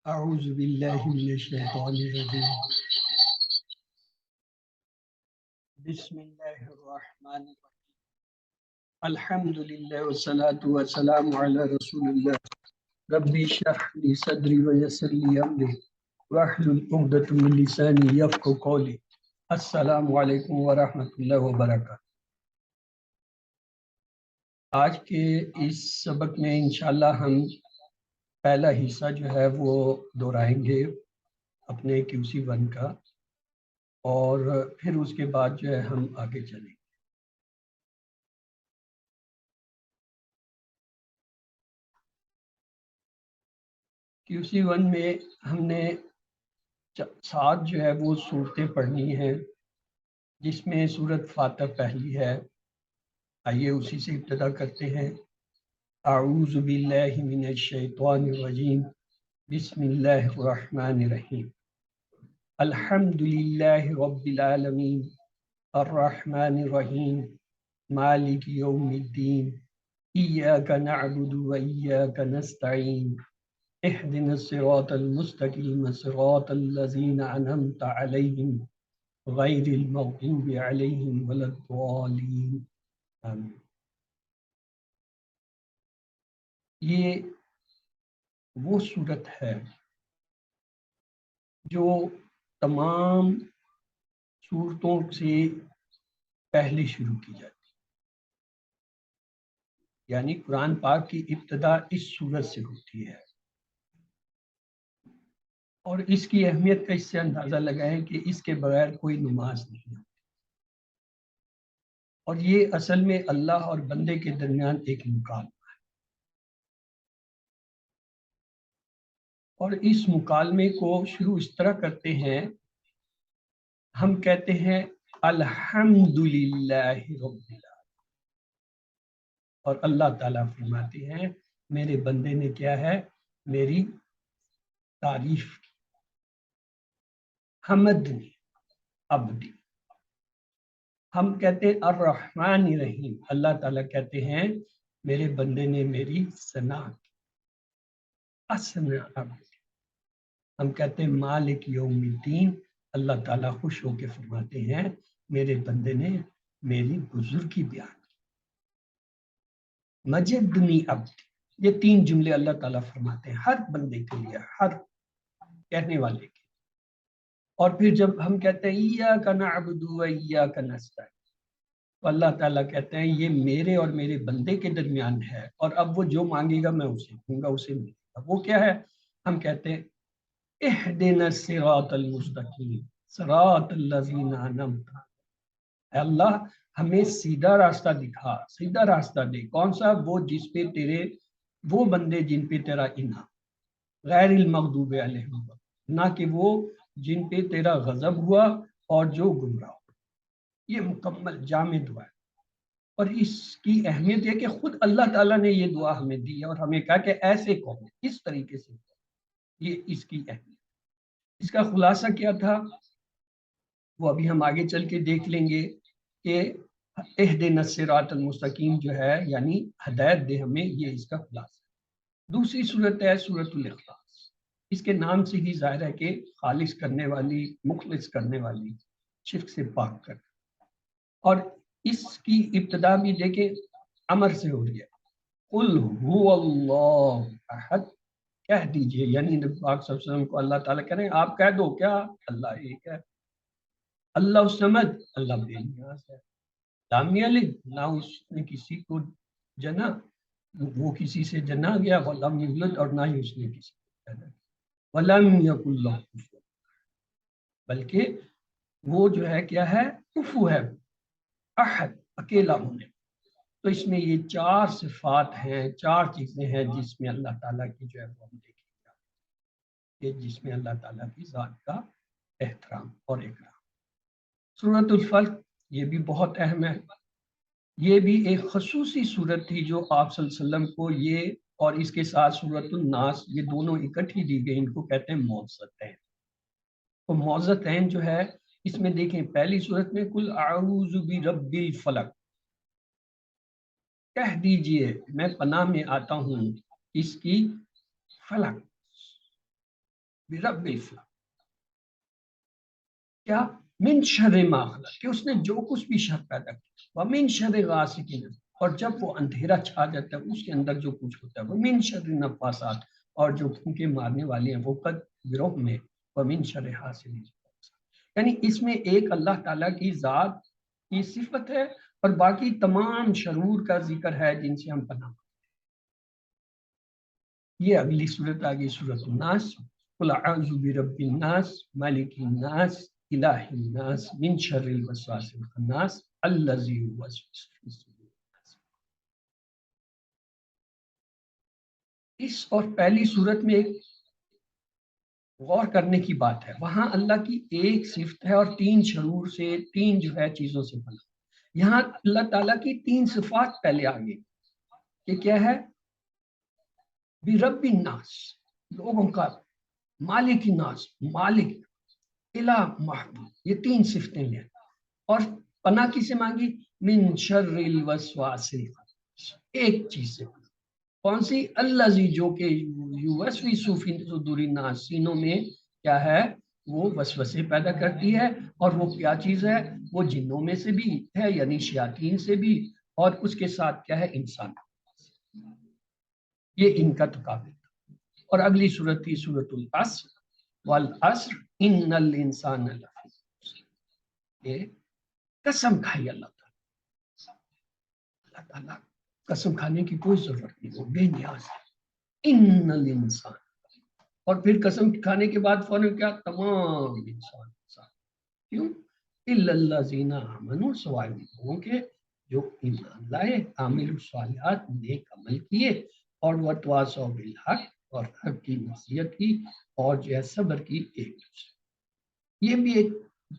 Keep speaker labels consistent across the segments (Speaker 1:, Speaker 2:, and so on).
Speaker 1: اعوذ باللہ من الشیطان الرجیم بسم اللہ الرحمن الرحیم الحمد للہ والصلاة والسلام علی رسول اللہ ربی اشرح لی صدری ویسر لی امری واحلل عقدۃ من لسانی یفقهوا قولی السلام علیکم ورحمۃ اللہ وبرکاتہ۔ آج کے اس سبق میں انشاءاللہ ہم پہلا حصہ جو ہے وہ دہرائیں گے اپنے QC1 کا، اور پھر اس کے بعد جو ہے ہم آگے چلیں گے۔ QC1 میں ہم نے 7 جو ہے وہ صورتیں پڑھنی ہیں، جس میں سورت فاتح پہلی ہے۔ آئیے اسی سے ابتدا کرتے ہیں۔ اعوذ باللہ من الشیطان الرجیم بسم اللہ الرحمن الرحیم الحمد للہ رب العالمین الرحمن الرحیم مالک یوم الدین ایاک نعبد و ایاک نستعین اهدنا الصراط المستقیم صراط الذین انعمت علیہم غیر المغضوب علیہم ولا الضالین آمین۔ یہ وہ صورت ہے جو تمام صورتوں سے پہلے شروع کی جاتی ہے، یعنی قرآن پاک کی ابتدا اس صورت سے ہوتی ہے، اور اس کی اہمیت کا اس سے اندازہ لگائیں کہ اس کے بغیر کوئی نماز نہیں ہوتی، اور یہ اصل میں اللہ اور بندے کے درمیان ایک مکالمہ ہے، اور اس مکالمے کو شروع اس طرح کرتے ہیں، ہم کہتے ہیں الحمدللہ رب العالمین، اور اللہ تعالیٰ فرماتے ہیں میرے بندے نے کیا ہے، میری تعریف کی، حمدنی عبدی۔ ہم کہتے ہیں الرحمن الرحیم، اللہ تعالیٰ کہتے ہیں میرے بندے نے میری ثنا کی، اثنا عبدی۔ ہم کہتے ہیں مالک یوم الدین، اللہ تعالیٰ خوش ہو کے فرماتے ہیں میرے بندے نے میری بزرگی بیان کی، مجدنی عبدی۔ یہ 3 جملے اللہ تعالیٰ فرماتے ہیں ہر بندے کے لیے، ہر کہنے والے کے۔ اور پھر جب ہم کہتے ہیں ایاک نعبد و ایاک نستعین، تو اللہ تعالیٰ کہتے ہیں یہ میرے اور میرے بندے کے درمیان ہے، اور اب وہ جو مانگے گا میں اسے دوں گا، اسے ملے گا۔ وہ کیا ہے؟ ہم کہتے ہیں اہدنا الصراط المستقیم صراط الذین انعمت علیہم، اے اللہ ہمیں سیدھا راستہ دکھا، سیدھا راستہ دے۔ کون سا؟ وہ جس پہ تیرے، وہ بندے جن پہ تیرا انعام، غیر المغضوب علیہم، نہ کہ وہ جن پہ تیرا غضب ہوا اور جو گمراہ ہو۔ یہ مکمل جامع دعا ہے، اور اس کی اہمیت یہ کہ خود اللہ تعالیٰ نے یہ دعا ہمیں دی ہے اور ہمیں کہا کہ ایسے کہو، اس طریقے سے کہو۔ یہ اس کی اہمیت۔ اس کا خلاصہ کیا تھا وہ ابھی ہم آگے چل کے دیکھ لیں گے کہ اہدنا الصراط المستقیم جو ہے یعنی ہدایت دے ہمیں، یہ اس کا خلاصہ ہے۔ دوسری صورت ہے سورۃ الاخلاص۔ اس کے نام سے ہی ظاہر ہے کہ خالص کرنے والی، مخلص کرنے والی، شرک سے پاک کر۔ اور اس کی ابتدا بھی دیکھیں امر سے ہو رہی ہے، قل هو اللہ احد، کہہ دیجئے، یعنی نبی پاک صلی اللہ علیہ وسلم کو اللہ تعالیٰ کہہ رہے ہیں آپ کہہ دو کیا، اللہ ایک ہے، اللہ الصمد، اللہ بے نیاز ہے، لم یلد، نہ اس نے کسی کو جنا، وہ کسی سے جنا گیا، ولم یولد، اور نہ ہی اس نے کسی کو پیدا کیا، ولم یکن لہ کفوا، بلکہ وہ جو ہے کیا ہے، کفو ہے، احد، اکیلا ہونے۔ تو اس میں یہ 4 صفات ہیں، 4 چیزیں ہیں جس میں اللہ تعالیٰ کی جو ہے وہ ہم دیکھیں گے، جس میں اللہ تعالیٰ کی ذات کا احترام اور اکرام۔ سورۃ الفلق یہ بھی بہت اہم ہے، یہ بھی ایک خصوصی صورت تھی جو آپ صلی اللہ علیہ وسلم کو، یہ اور اس کے ساتھ سورۃ الناس، یہ دونوں اکٹھی دی گئی، ان کو کہتے ہیں معوذتین۔ تو معوذتین جو ہے اس میں دیکھیں پہلی صورت میں قل اعوذ برب الفلق، کہہ دیجئے میں پناہ میں آتا ہوں اس کی فلق، बिरब्बिल फलक, क्या मिन शर्रि मा खलक, कि उसने जो कुछ भी शर पैदा किया, व मिन शर्रि गासिकिन, और जब वो अंधेरा छा जाता है उसके अंदर जो कुछ होता है, वो मिन शर्रि नफ्फासात, और जो फूंके मारने वाले हैं वो कद गिरोह में, व मिन शर्रि हासिदिन, यानी इसमें एक अल्लाह ताला की जात की सिफत है और बाकी तमाम शरूर का जिक्र है जिनसे हम पनाह। ये अगली सूरत आ गई सूरत नास, कुल अऊज़ु बिरब्बिन नास, मालिकिन नास, इलाहिन नास, मिन शर्रिल वसवासिल खन्नास, अल्लज़ी युवस्विसु फी सुदूरिन नास। इस और पहली सूरत में एक गौर करने की बात है, वहां अल्लाह की एक सिफत है और तीन शरूर से, तीन जो है चीजों से बना। यहाँ अल्लाह ताला की तीन सिफात पहले आ गई, कि क्या है, बिरब्बिन नास, लोगों का, मालिक नास, मालिक, इला महबूब, ये तीन सिफतें ले, और पना किसे मांगी, मिन शर्रिल वसवासिल खन्नास, एक चीज से, कौन सी, अल्लाजी, जो के युवस्विसु फी सुदूरिन नास, सीनों में क्या है, वो वसवसे पैदा करती है, और वो क्या चीज है, वो जिन्नों में से भी है यानी शयातीन से भी, और उसके साथ क्या है, इंसान, ये इनका तकाबिल। और अगली सूरत थी सूरतुल अस्र, वल अस्र इन्नल इंसान लफी खुस्र, ये कसम खाई अल्लाह ताला, कसम खाने की कोई जरूरत नहीं, वो बेनियाज है, इन्नल इंसान, और फिर कसम खाने के बाद फौरन क्या, तमाम इंसान, क्यों, इल्लल्लाज़ीना आमनू, सवाए लोगों के जो ईमान लाए, आमिलु सालिहात, नेक अमल किए, और वतवासौ बिल हक, और हक की नसीहत की, और जो है सब्र की एक दूसरे। ये भी एक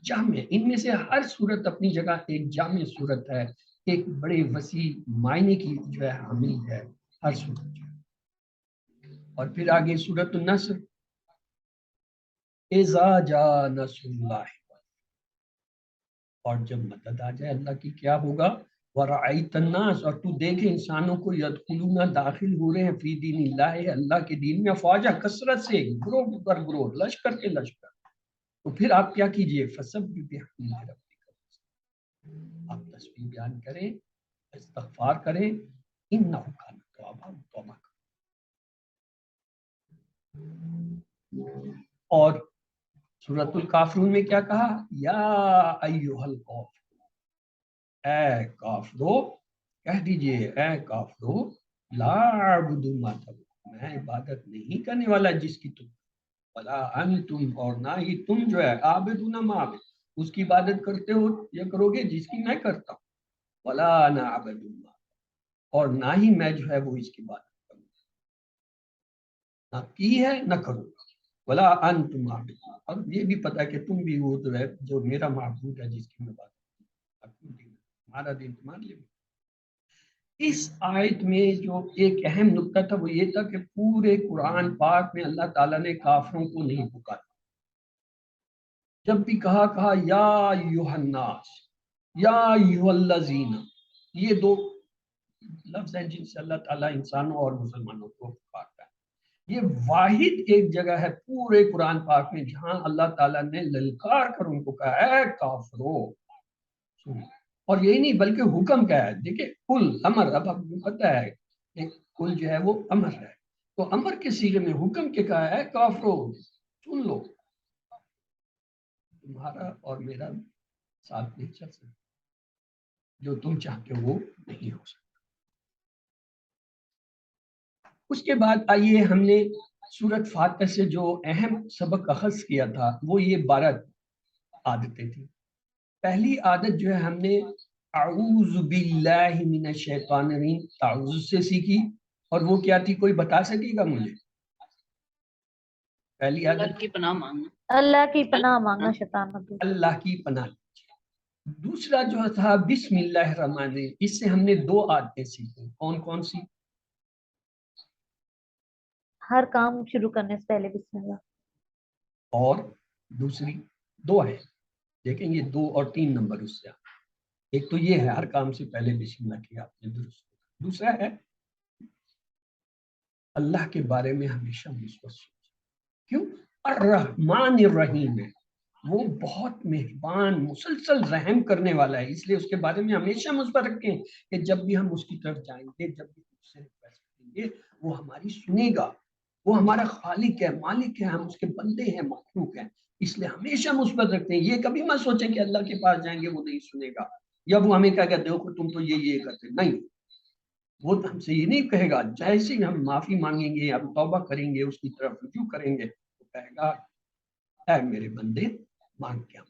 Speaker 1: जामे, इनमें से हर सूरत अपनी जगह एक जामे सूरत है, एक बड़े वसी मायने की जो है हामिल है हर सूरत जो है। और फिर आगे सूरत नस्र, इज़ा जा नस्रुल्लाह, और जब मदद आ जाए अल्लाह की, क्या होगा, वराइत अन्नास, और तू देखे इंसानों को, यदखुलूना, दाखिल हो रहे हैं, फी दीनिल्लाह, अल्लाह के दीन में, अफवाजा, कसरत से, ग्रोह पर ग्रोह, लश्कर के लश्कर। तो फिर आप क्या कीजिए, फसब्बिह बिहम्दि रब्बिक, आप तस्बीह बयान करें, इस्तगफार करें, इन्नहु कान तव्वाबा, तौबा करें। और सूरतुल काफिरून में क्या कहा, या अय्युहल कौफ, ऐ काफिरो, कह दीजिए ऐ काफिरो, ला अअबुदु मा तअबुदून, मैं इबादत नहीं करने वाला जिसकी तुम, वला अंतुम, और ना ही तुम जो है, आबिदूना मा अअबुद, उसकी इबादत करते हो या करोगे जिसकी मैं करता हूँ, वला अना अअबुदु मा, और ना ही मैं जो है वो इसकी इबादत करूँगा, ना की है ना करूँगा, वला अंतुम आबिदून, और ये भी पता है कि तुम भी वो जो है, जो मेरा माबूद है जिसकी मैं इबादत करता हूँ, हमारा दिन तुम्हारे लिए। इस आयत में जो एक अहम नुक्ता था वो ये था कि पूरे कुरान पाक में अल्लाह ताला ने काफिरों को नहीं पुकारा, जब भी कहा या युहन्नास, या युहल्लज़ीना, ये दो लफ्ज हैं जिनसे अल्लाह ताला इंसानों और मुसलमानों को पुकारता है। ये वाहिद एक जगह है पूरे कुरान पाक में जहां अल्लाह ताला ने ललकार कर उनको कहा है काफिरो, और यही नहीं बल्कि हुक्म क्या है, देखिए कुल अमर, अब आपको पता है कि कुल जो है वो अमर है, तो अमर के सीगे में हुक्म के कहा है, काफिरो सुन लो, तुम्हारा और मेरा साथ नहीं चल सकता, जो तुम चाहते हो वो नहीं हो सकता। उसके बाद आइए, हमने सूरत फातिहा से जो अहम सबक अखज़ किया था वो ये 12 आदतें थी। पहली आदत जो है हमने अऊज़ु बिल्लाहि मिनश शैतानिर रजीम, ताउज़ से सीखी, और वो क्या थी, कोई बता सकेगा मुझे, पहली
Speaker 2: अल्लाह
Speaker 1: आदत,
Speaker 2: की पनाह मांगना,
Speaker 3: अल्लाह की पनाह मांगना शैतान से।
Speaker 1: अल्लाह की पनाह। दूसरा जो था बिस्मिल्लाहिर रहमानिर रहीम, इससे हमने 2 आदतें सीखी, कौन कौन सी,
Speaker 3: हर काम शुरू करने से पहले बिस्मिल्लाह,
Speaker 1: और दूसरी 2 है, देखेंगे 2 और 3 नंबर उससे, एक तो ये है हर काम से पहले बिस्मिल्लाह किया आपने, दुरुस्त। दूसरा है अल्लाह के बारे में हमेशा विश्वास, क्यों, الرحمن الرحیم ہے، وہ بہت مہربان مسلسل رحم کرنے والا ہے، اس لیے اس کے بارے میں ہمیشہ مثبت رکھیں کہ جب بھی ہم اس کی طرف جائیں گے، جب بھی اس سے ریکویسٹ کریں گے، وہ ہماری سنے گا، وہ ہمارا خالق ہے، مالک ہے، ہم اس کے بندے ہیں، مخلوق ہیں، اس لیے ہمیشہ مثبت رکھتے ہیں۔ یہ کبھی مت سوچیں کہ اللہ کے پاس جائیں گے وہ نہیں سنے گا، یا وہ ہمیں کہے گا دیکھو تم تو یہ کرتے، نہیں، وہ ہم سے یہ نہیں کہے گا۔ جیسے ہی ہم معافی مانگیں گے، ہم توبہ کریں گے، اس کی طرف رجوع کریں گے، وہ کہے گا اے میرے بندے مان کیا۔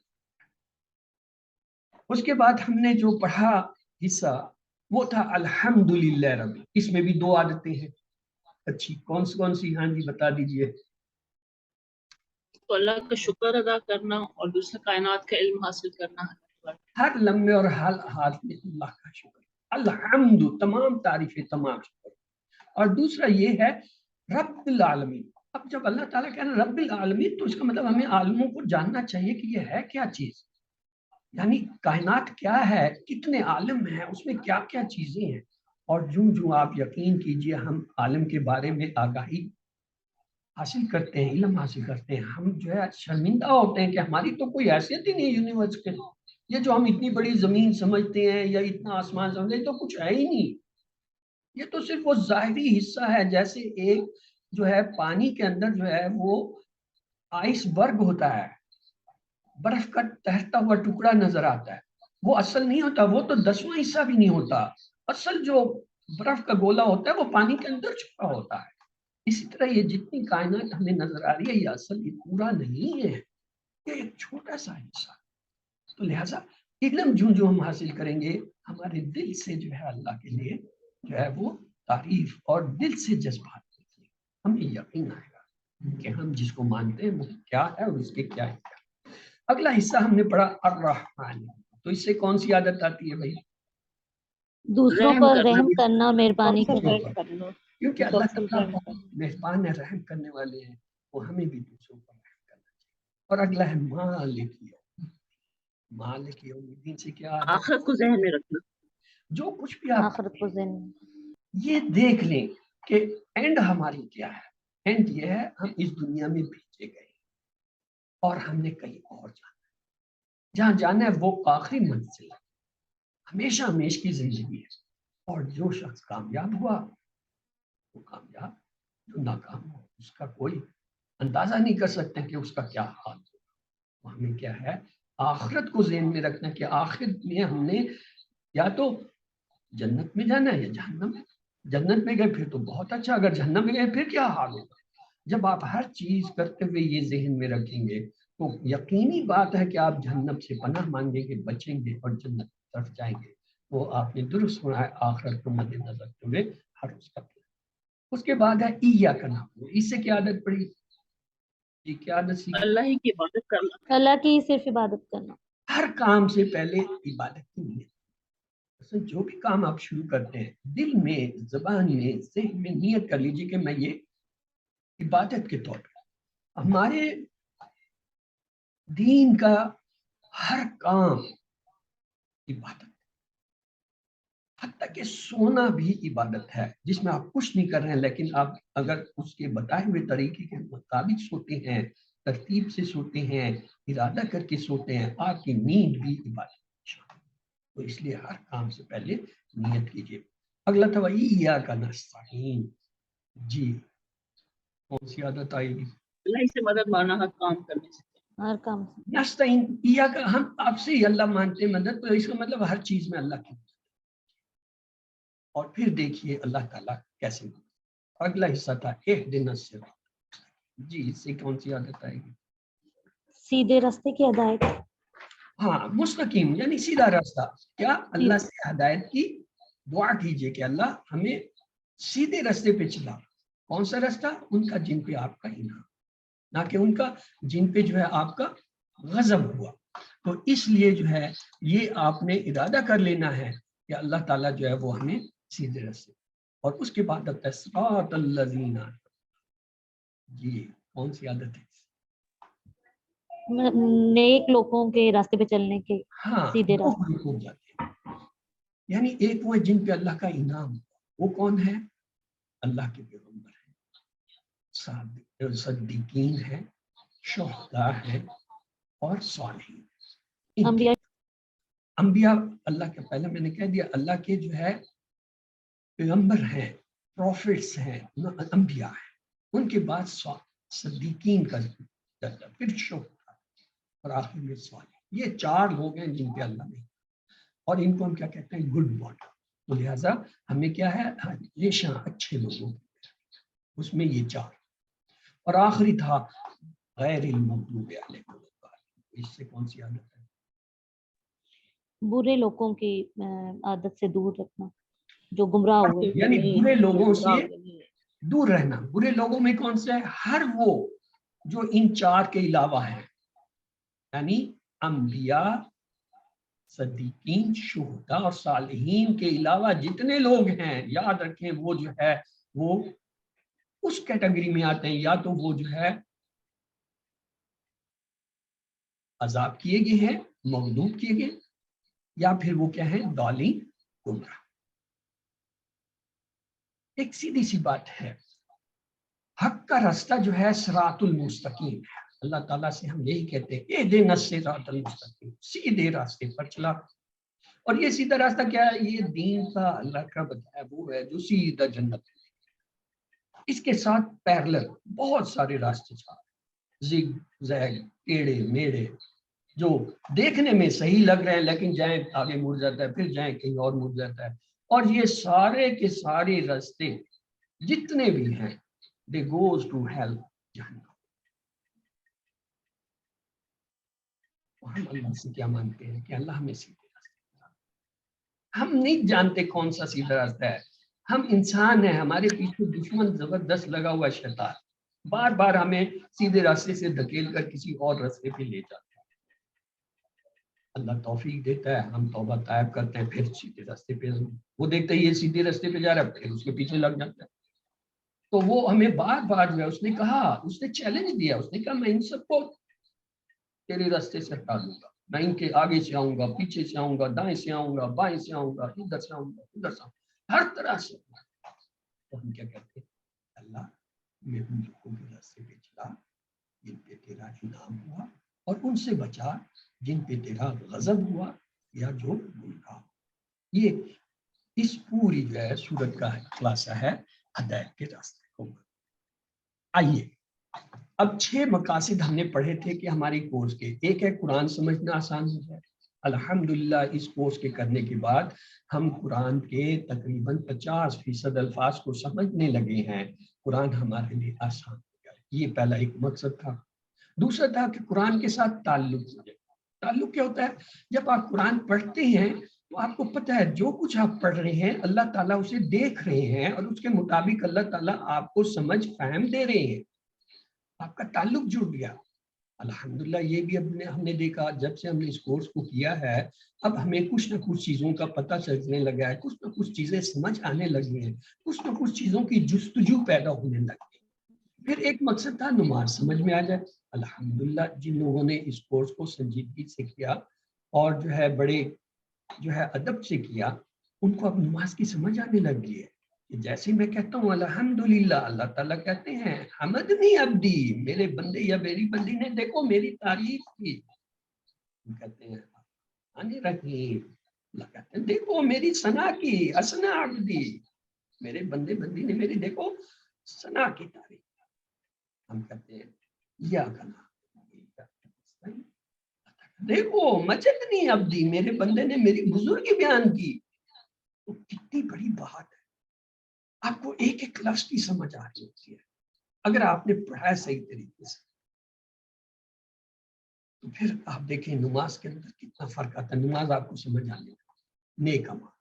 Speaker 1: اس کے بعد ہم نے جو پڑھا حصہ وہ تھا الحمدللہ رب، اس میں بھی 2 عادتیں ہیں اچھی، کون سی؟ ہاں جی بتا دیجئے۔
Speaker 2: تو اللہ کا شکر ادا کرنا اور دوسرے کائنات کا علم حاصل کرنا،
Speaker 1: ہر لمحے اور ہر حال میں اللہ کا شکر، الحمد تمام تعریفیں، تمام شکر۔ اور دوسرا یہ ہے رب العالمین۔ اب جب اللہ تعالیٰ کہہ رہے ہیں رب العالمین تو اس کا مطلب ہمیں عالموں کو جاننا چاہیے کہ یہ ہے کیا چیز، یعنی کائنات کیا ہے، کتنے عالم ہیں، اس میں کیا کیا چیزیں ہیں۔ اور جو آپ یقین کیجئے ہم عالم کے بارے میں آگاہی حاصل کرتے ہیں، علم حاصل کرتے ہیں، ہم جو ہے شرمندہ ہوتے ہیں کہ ہماری تو کوئی حیثیت ہی نہیں یونیورس کے، یہ جو ہم اتنی بڑی زمین سمجھتے ہیں یا اتنا آسمان سمجھتے ہیں تو کچھ ہے ہی نہیں، یہ تو صرف وہ ظاہری حصہ ہے۔ جیسے ایک جو ہے پانی کے اندر جو ہے وہ آئس برگ ہوتا ہے، برف کا تہتا ہوا ٹکڑا نظر آتا ہے، وہ اصل نہیں ہوتا، وہ تو 10واں حصہ بھی نہیں ہوتا، اصل جو برف کا گولا ہوتا ہے وہ پانی کے اندر چھپا ہوتا ہے۔ اسی طرح یہ جتنی کائنات ہمیں نظر آ رہی ہے یہ اصل یہ پورا نہیں ہے، یہ ایک چھوٹا سا حصہ۔ تو لہٰذا علم جو ہم حاصل کریں گے ہمارے دل سے جو ہے اللہ کے لیے جو ہے وہ تعریف اور دل سے جذبات ہمیں یقین آئے گا کہ ہم جس کو مانتے ہیں وہ کیا ہے اور اس کے کیا ہے۔ اگلا حصہ ہم نے پڑھا الرحمن، تو اس سے کون سی عادت آتی ہے بھائی؟
Speaker 3: دوسروں پر رحم کرنا اور مہربانی
Speaker 1: دوسروں
Speaker 3: کرنا،
Speaker 1: پر، کیونکہ اللہ تعالیٰ مہربان ہے، رحم کرنے والے ہیں، وہ ہمیں بھی دوسروں پر رحم کرنا چاہیے۔ اور اگلا ہے مالک یوم، مالک یوم الدین سے کیا عادت؟
Speaker 2: آخرت کو ذہن میں رکھنا،
Speaker 1: جو کچھ بھی آپ
Speaker 3: آخرت کو ذہن میں،
Speaker 1: یہ دیکھ لیں کہ اینڈ ہماری کیا ہے۔ اینڈ یہ ہے ہم اس دنیا میں بھیجے گئے اور ہم نے کہیں اور جانا ہے، جہاں جانا ہے وہ آخری منزل ہے، ہمیشہ ہمیش کی زندگی ہے۔ اور جو شخص کامیاب ہوا وہ کامیاب، جو ناکام ہوا اس کا کوئی اندازہ نہیں کر سکتے کہ اس کا کیا حال ہوگا۔ ہمیں کیا ہے آخرت کو ذہن میں رکھنا کہ آخرت میں ہم نے یا تو جنت میں جانا ہے یا جہنم میں۔ جنت میں گئے پھر تو بہت اچھا، اگر جہنم میں گئے پھر کیا حال ہوگا۔ جب آپ ہر چیز کرتے ہوئے یہ ذہن میں رکھیں گے تو یقینی بات ہے کہ آپ جہنم سے پناہ مانگیں گے، بچیں گے اور جنت کی طرف جائیں گے۔ وہ آپ نے درست سنا ہے، آخرت کو مد نظر رکھتے ہوئے ہر اس کا۔ اس کے بعد ہے ایاک نعبد، اس سے کیا عادت پڑی؟ یہ کیا عادت سیکھی؟
Speaker 2: اللہ ہی کی عبادت کرنا،
Speaker 3: اللہ کی صرف عبادت کرنا،
Speaker 1: ہر کام سے پہلے عبادت کی نیت۔ جو بھی کام آپ شروع کرتے ہیں دل میں، زبان میں، ذہن میں نیت کر لیجیے کہ میں یہ عبادت کے طور پر۔ ہمارے دین کا ہر کام عبادت، حتیٰ کہ سونا بھی عبادت ہے، جس میں آپ کچھ نہیں کر رہے ہیں لیکن آپ اگر اس کے بتائے ہوئے طریقے کے مطابق سوتے ہیں، ترتیب سے سوتے ہیں، ارادہ کر کے سوتے ہیں، آپ کی نیند بھی عبادت ہے۔ تو اس لیے ہر کام سے پہلے نیت کیجیے۔ اگلا تھا ایاک نستعین، جی کون سی عادت آئے گی؟
Speaker 2: اللہ ہی سے مدد ماننا ہر کام کرنے سے۔
Speaker 3: ہر کام سے،
Speaker 1: نستعین ایاک، ہم آپ سے ہی اللہ مانتے ہیں مدد، تو اس کا مطلب ہر چیز میں اللہ کی مدد۔ اور پھر دیکھیے اللہ تعالیٰ کیسے مدد۔ اگلا حصہ تھا اہدنا الصراط، جی اس سے کون سی عادت آئے گی؟
Speaker 3: سیدھے راستے کی ہدایت،
Speaker 1: ہاں مستقیم یعنی سیدھا راستہ، کیا اللہ سے ہدایت کی دعا کیجئے کہ اللہ ہمیں سیدھے راستے پہ چلا۔ کون سا راستہ؟ ان کا جن پہ آپ کا انعام، نہ کہ ان کا جن پہ جو ہے آپ کا غضب ہوا۔ تو اس لیے جو ہے یہ آپ نے ارادہ کر لینا ہے کہ اللہ تعالیٰ جو ہے وہ ہمیں سیدھے راستے۔ اور اس کے بعد اب صراط الذین، جی کون سی عادت ہے؟
Speaker 3: نیک لوگوں کے راستے پہ چلنے کے،
Speaker 1: ہاں
Speaker 3: سیدھے
Speaker 1: دو
Speaker 3: راستے،
Speaker 1: گروپ ہو جاتے ہیں، یعنی ایک وہ جن پہ اللہ کا انعام، وہ کون ہے؟ اللہ کے پیغمبر ہیں، صدیقین ہیں، شہداء ہیں اور صالحین. انبیاء اللہ کے پہلے میں نے کہہ دیا اللہ کے جو ہے پیغمبر ہیں, پروفٹس ہیں, انبیاء ہیں, ان کے بعد صدیقین کا درجہ, پھر شہداء اور آخر میں صالحین. یہ 4 لوگ ہیں جن پہ اللہ نے, اور ان کو ہم کیا کہتے ہیں, گڈ ماڈل. تو لہٰذا ہمیں کیا ہے ہمیشہ اچھے لوگوں, اس میں یہ 4, اور آخری تھا غیر المغضوب علیہم ولا الضالین. اس سے کون سی عادت ہے؟
Speaker 3: برے لوگوں کی عادت سے دور رکھنا جو گمراہ ہوئے.
Speaker 1: یعنی برے لوگوں سے دور رہنا. برے لوگوں میں کون سے ہے؟ ہر وہ جو ان 4 کے علاوہ ہیں, یعنی انبیاء, صدیقین, شہداء اور صالحین کے علاوہ جتنے لوگ ہیں, یاد رکھیں وہ جو ہے وہ اس کیٹیگری میں آتے ہیں, یا تو وہ جو ہے عذاب کیے گئے ہیں, مغلوب کیے گئے, یا پھر وہ کیا ہیں ضالین, گمراہ. ایک سیدھی سی بات ہے, حق کا راستہ جو ہے صراط المستقیم ہے. اللہ تعالیٰ سے ہم یہی کہتے ہیں اہدنا الصراط المستقیم, سیدھے راستے پر چلا. اور یہ سیدھا راستہ کیا ہے؟ یہ دین کا اللہ کا بتایا وہ ہے جو سیدھا جنت ہے. اس کے ساتھ پیرلل بہت سارے راستے چاہ, زگ زیگ, ٹیڑے میڑے, جو دیکھنے میں صحیح لگ رہے ہیں لیکن جائیں آگے مڑ جاتا ہے, پھر جائیں کہیں اور مڑ جاتا ہے. اور یہ سارے کے سارے راستے جتنے بھی ہیں they goes to hell, جہنم. ہم اللہ سے کیا مانتے ہیں کہ اللہ ہمیں سیدھے راستے, ہم نہیں جانتے کون سا سیدھا راستہ ہے. ہم انسان ہیں, ہمارے پیچھے دشمن زبردست لگا ہوا شیطان بار بار ہمیں سیدھے راستے سے دھکیل کر کسی اور راستے پہ لے جاتا ہے. اللہ توفیق دیتا ہے, ہم توبہ طائب کرتے ہیں, پھر سیدھے راستے پہ وہ دیکھتے ہیں یہ سیدھے راستے پہ جا رہا ہے, پھر اس کے پیچھے لگ جاتا ہے. تو وہ ہمیں بار بار جو ہے, اس نے کہا, اس نے چیلنج دیا, اس نے کہا میں ان سب کو تیرے راستے سے ہٹا دوں گا, میں ان کے آگے سے آؤں گا, پیچھے سے آؤں گا, دائیں سے آؤں گا, بائیں سے آؤں گا, ادھر سے آؤں گا, ادھر سے آؤں گا, ہر طرح سے. تو ہم کیا کہتے ہیں, اللہ میں ان لوگوں کے راستے پہ چلا جن پہ تیرا انعام ہوا, اور ان سے بچا جن پہ تیرا غضب ہوا یا جو گمراہ. یہ اس پوری جو ہے سورت کا خلاصہ ہے ہدایت کے راستے کو. آئیے اب 6 مقاصد ہم نے پڑھے تھے کہ ہماری کورس کے. ایک ہے قرآن سمجھنا آسان ہو جائے. الحمدللہ اس کورس کے کرنے کے بعد ہم قرآن کے تقریباً 50% الفاظ کو سمجھنے لگے ہیں. قرآن ہمارے لیے آسان ہو گیا. یہ پہلا ایک مقصد تھا. دوسرا تھا کہ قرآن کے ساتھ تعلق ہو جائے. تعلق کیا ہوتا ہے؟ جب آپ قرآن پڑھتے ہیں تو آپ کو پتہ ہے جو کچھ آپ پڑھ رہے ہیں اللہ تعالیٰ اسے دیکھ رہے ہیں, اور اس کے مطابق اللہ تعالیٰ آپ کو سمجھ فہم دے رہے ہیں. آپ کا تعلق جڑ گیا. الحمدللہ یہ بھی ہم نے دیکھا جب سے ہم نے اس کورس کو کیا ہے, اب ہمیں کچھ نہ کچھ چیزوں کا پتہ چلنے لگا ہے, کچھ نہ کچھ چیزیں سمجھ آنے لگی ہیں, کچھ نہ کچھ چیزوں کی جستجو پیدا ہونے لگی. پھر ایک مقصد تھا نماز سمجھ میں آ جائے. الحمدللہ جن لوگوں نے اس کورس کو سنجیدگی سے کیا اور جو ہے بڑے جو ہے ادب سے کیا, ان کو اب نماز کی سمجھ آنے لگی ہے. جیسے میں کہتا ہوں الحمدللہ, اللہ تعالیٰ کہتے ہیں حمدنی عبدی, میرے بندے یا میری بندی نے دیکھو میری تعریف کی. کہتے ہیں رحیم, اللہ کہتے ہیں دیکھو میری ثنا کی, اسنا عبدی, میرے بندے بندی نے میری دیکھو ثنا کی تعریف. ہم کہتے ہیں یا کنا, دیکھو مجدنی عبدی, میرے بندے نے میری بزرگی بیان کی. تو کتنی بڑی بات ہے. آپ کو ایک ایک لفظ کی سمجھ آ رہی ہوتی ہے اگر آپ نے پڑھا ہے صحیح طریقے سے. تو پھر آپ دیکھیں نماز کے اندر کتنا فرق آتا ہے. نماز آپ کو سمجھ آنے لگا, نیک عمل.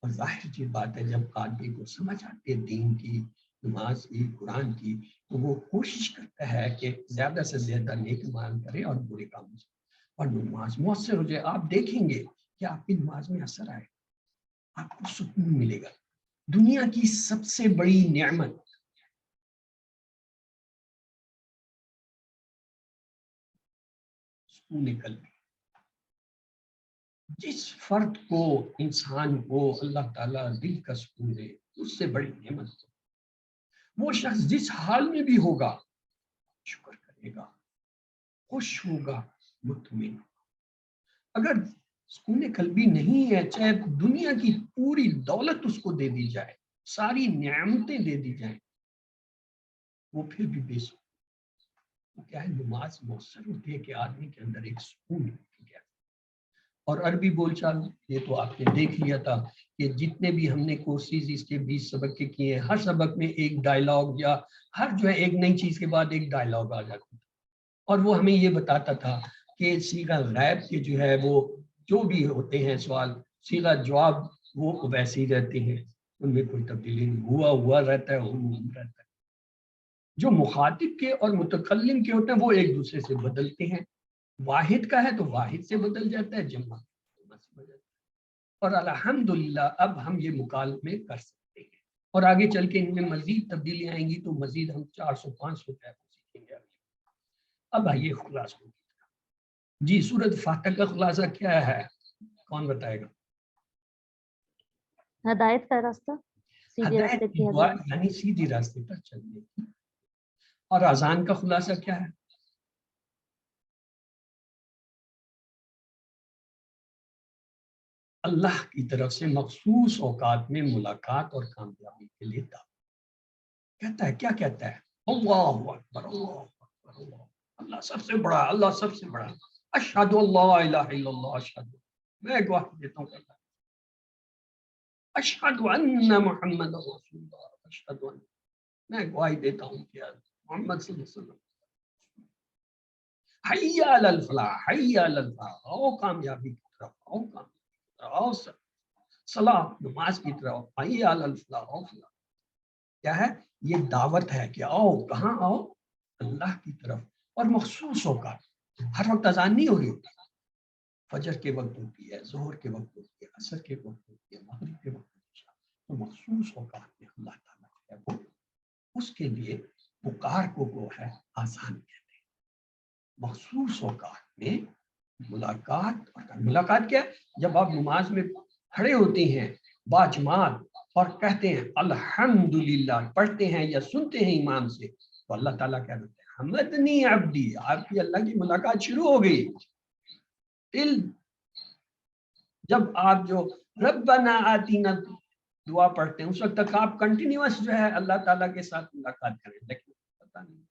Speaker 1: اور ظاہر چیز بات ہے جب آدمی کو سمجھ آتی ہے دین کی, نماز کی, قرآن کی, تو وہ کوشش کرتا ہے کہ زیادہ سے زیادہ نیک عمل کرے اور برے کاموں سے, اور نماز مؤثر ہو جائے. آپ دیکھیں گے کہ آپ کی نماز میں اثر آئے, آپ کو سکون ملے گا. دنیا کی سب سے بڑی نعمت سکون قلبی. جس فرد کو, انسان کو اللہ تعالیٰ دل کا سکون دے, اس سے بڑی نعمت ہو. وہ شخص جس حال میں بھی ہوگا شکر کرے گا, خوش ہوگا، مطمئن ہوگا۔ اگر سکون قلبی نہیں ہے، چاہے دنیا کی پوری دولت اس کو دے دی جائے، ساری نعمتیں دے دی جائیں، وہ پھر بھی بے سکون۔ وہ کیا ہے، نماز مؤثر ہوتی ہے کہ آدمی کے اندر ایک سکون ہے۔ اور عربی بول چال یہ تو آپ نے دیکھ لیا تھا کہ جتنے بھی ہم نے کورسز اس کے 20 سبق کے کیے ہیں، ہر سبق میں ایک ڈائلاگ یا ہر جو ہے ایک نئی چیز کے بعد ایک ڈائلاگ آ جاتا تھا، اور وہ ہمیں یہ بتاتا تھا کہ صیغہ غیب کے جو ہے وہ جو بھی ہوتے ہیں سوال، صیغہ جواب وہ ویسے ہی رہتے ہیں، ان میں کوئی تبدیلی نہیں، ہوا رہتا ہے، رہتا ہے۔ جو مخاطب کے اور متکلم کے ہوتے ہیں وہ ایک دوسرے سے بدلتے ہیں، واحد کا ہے تو واحد سے بدل جاتا ہے، جمع سے بدل جاتا ہے۔ اور الحمدللہ اب ہم یہ مکالمے کر سکتے ہیں، اور آگے چل کے ان میں مزید تبدیلی آئیں گی تو مزید ہم 400-500 سیکھیں گے۔ اب آئیے خلاصہ جی، سورۃ فاتحہ کا خلاصہ کیا ہے، کون بتائے گا؟
Speaker 3: ہدایت کا راستہ، سیدھے
Speaker 1: ہدایت
Speaker 3: راستے
Speaker 1: کی
Speaker 3: کی
Speaker 1: دعا،
Speaker 3: ہدایت۔
Speaker 1: یعنی سیدھی راستے پر چلنے کی۔ اور اذان کا خلاصہ کیا ہے؟ اللہ کی طرف سے مخصوص اوقات میں ملاقات اور کامیابی کے لیے دعوت۔ کہتا ہے، کیا کہتا ہے؟ اللہ اکبر، اللہ اکبر، اللہ سب سے بڑا، اللہ سب سے بڑا، اشہد اللہ الہ الا اللہ، اشہد، میں گواہی دیتا ہوں اللہ، اشہد ان محمد رسول اللہ، اشہد ان، میں گواہی دیتا ہوں کہ محمد صلی اللہ علیہ وسلم، حی علی الفلاح، حی علی الفلاح، آؤ کامیابی کی طرف، آؤ کامیابی کی طرف، آؤ صلاح نماز کی طرف، حی علی الفلاح، آؤ فلاح۔ کیا ہے یہ؟ دعوت ہے کہ آؤ، کہاں آؤ؟ اللہ کی طرف۔ اور مخصوص اوقات، ہر وقت اذان نہیں ہو رہی ہوتی، فجر کے وقت ہوتی ہے، ظہر کے وقت ہوتی ہے، عصر کے وقت ہوتی ہے، مغرب کے وقت ہوتی ہے، تو مخصوص اوقات میں اللہ تعالیٰ ہے وہ اس کے لیے پکار کو وہ ہے آسان کہتے ہیں۔ مخصوص اوقات میں ملاقات کیا ہے؟ جب آپ نماز میں کھڑے ہوتے ہیں باجماعت اور کہتے ہیں الحمدللہ، پڑھتے ہیں یا سنتے ہیں امام سے، تو اللہ تعالیٰ کیا کہتے ہیں؟ حمدنی عبدی، آپ کی اللہ کی ملاقات شروع ہو گئی۔ جب آپ جو ربنا آتینا دعا پڑھتے ہیں اس وقت تک آپ کنٹینیوس جو ہے اللہ تعالیٰ کے ساتھ ملاقات کریں، لیکن پتہ نہیں۔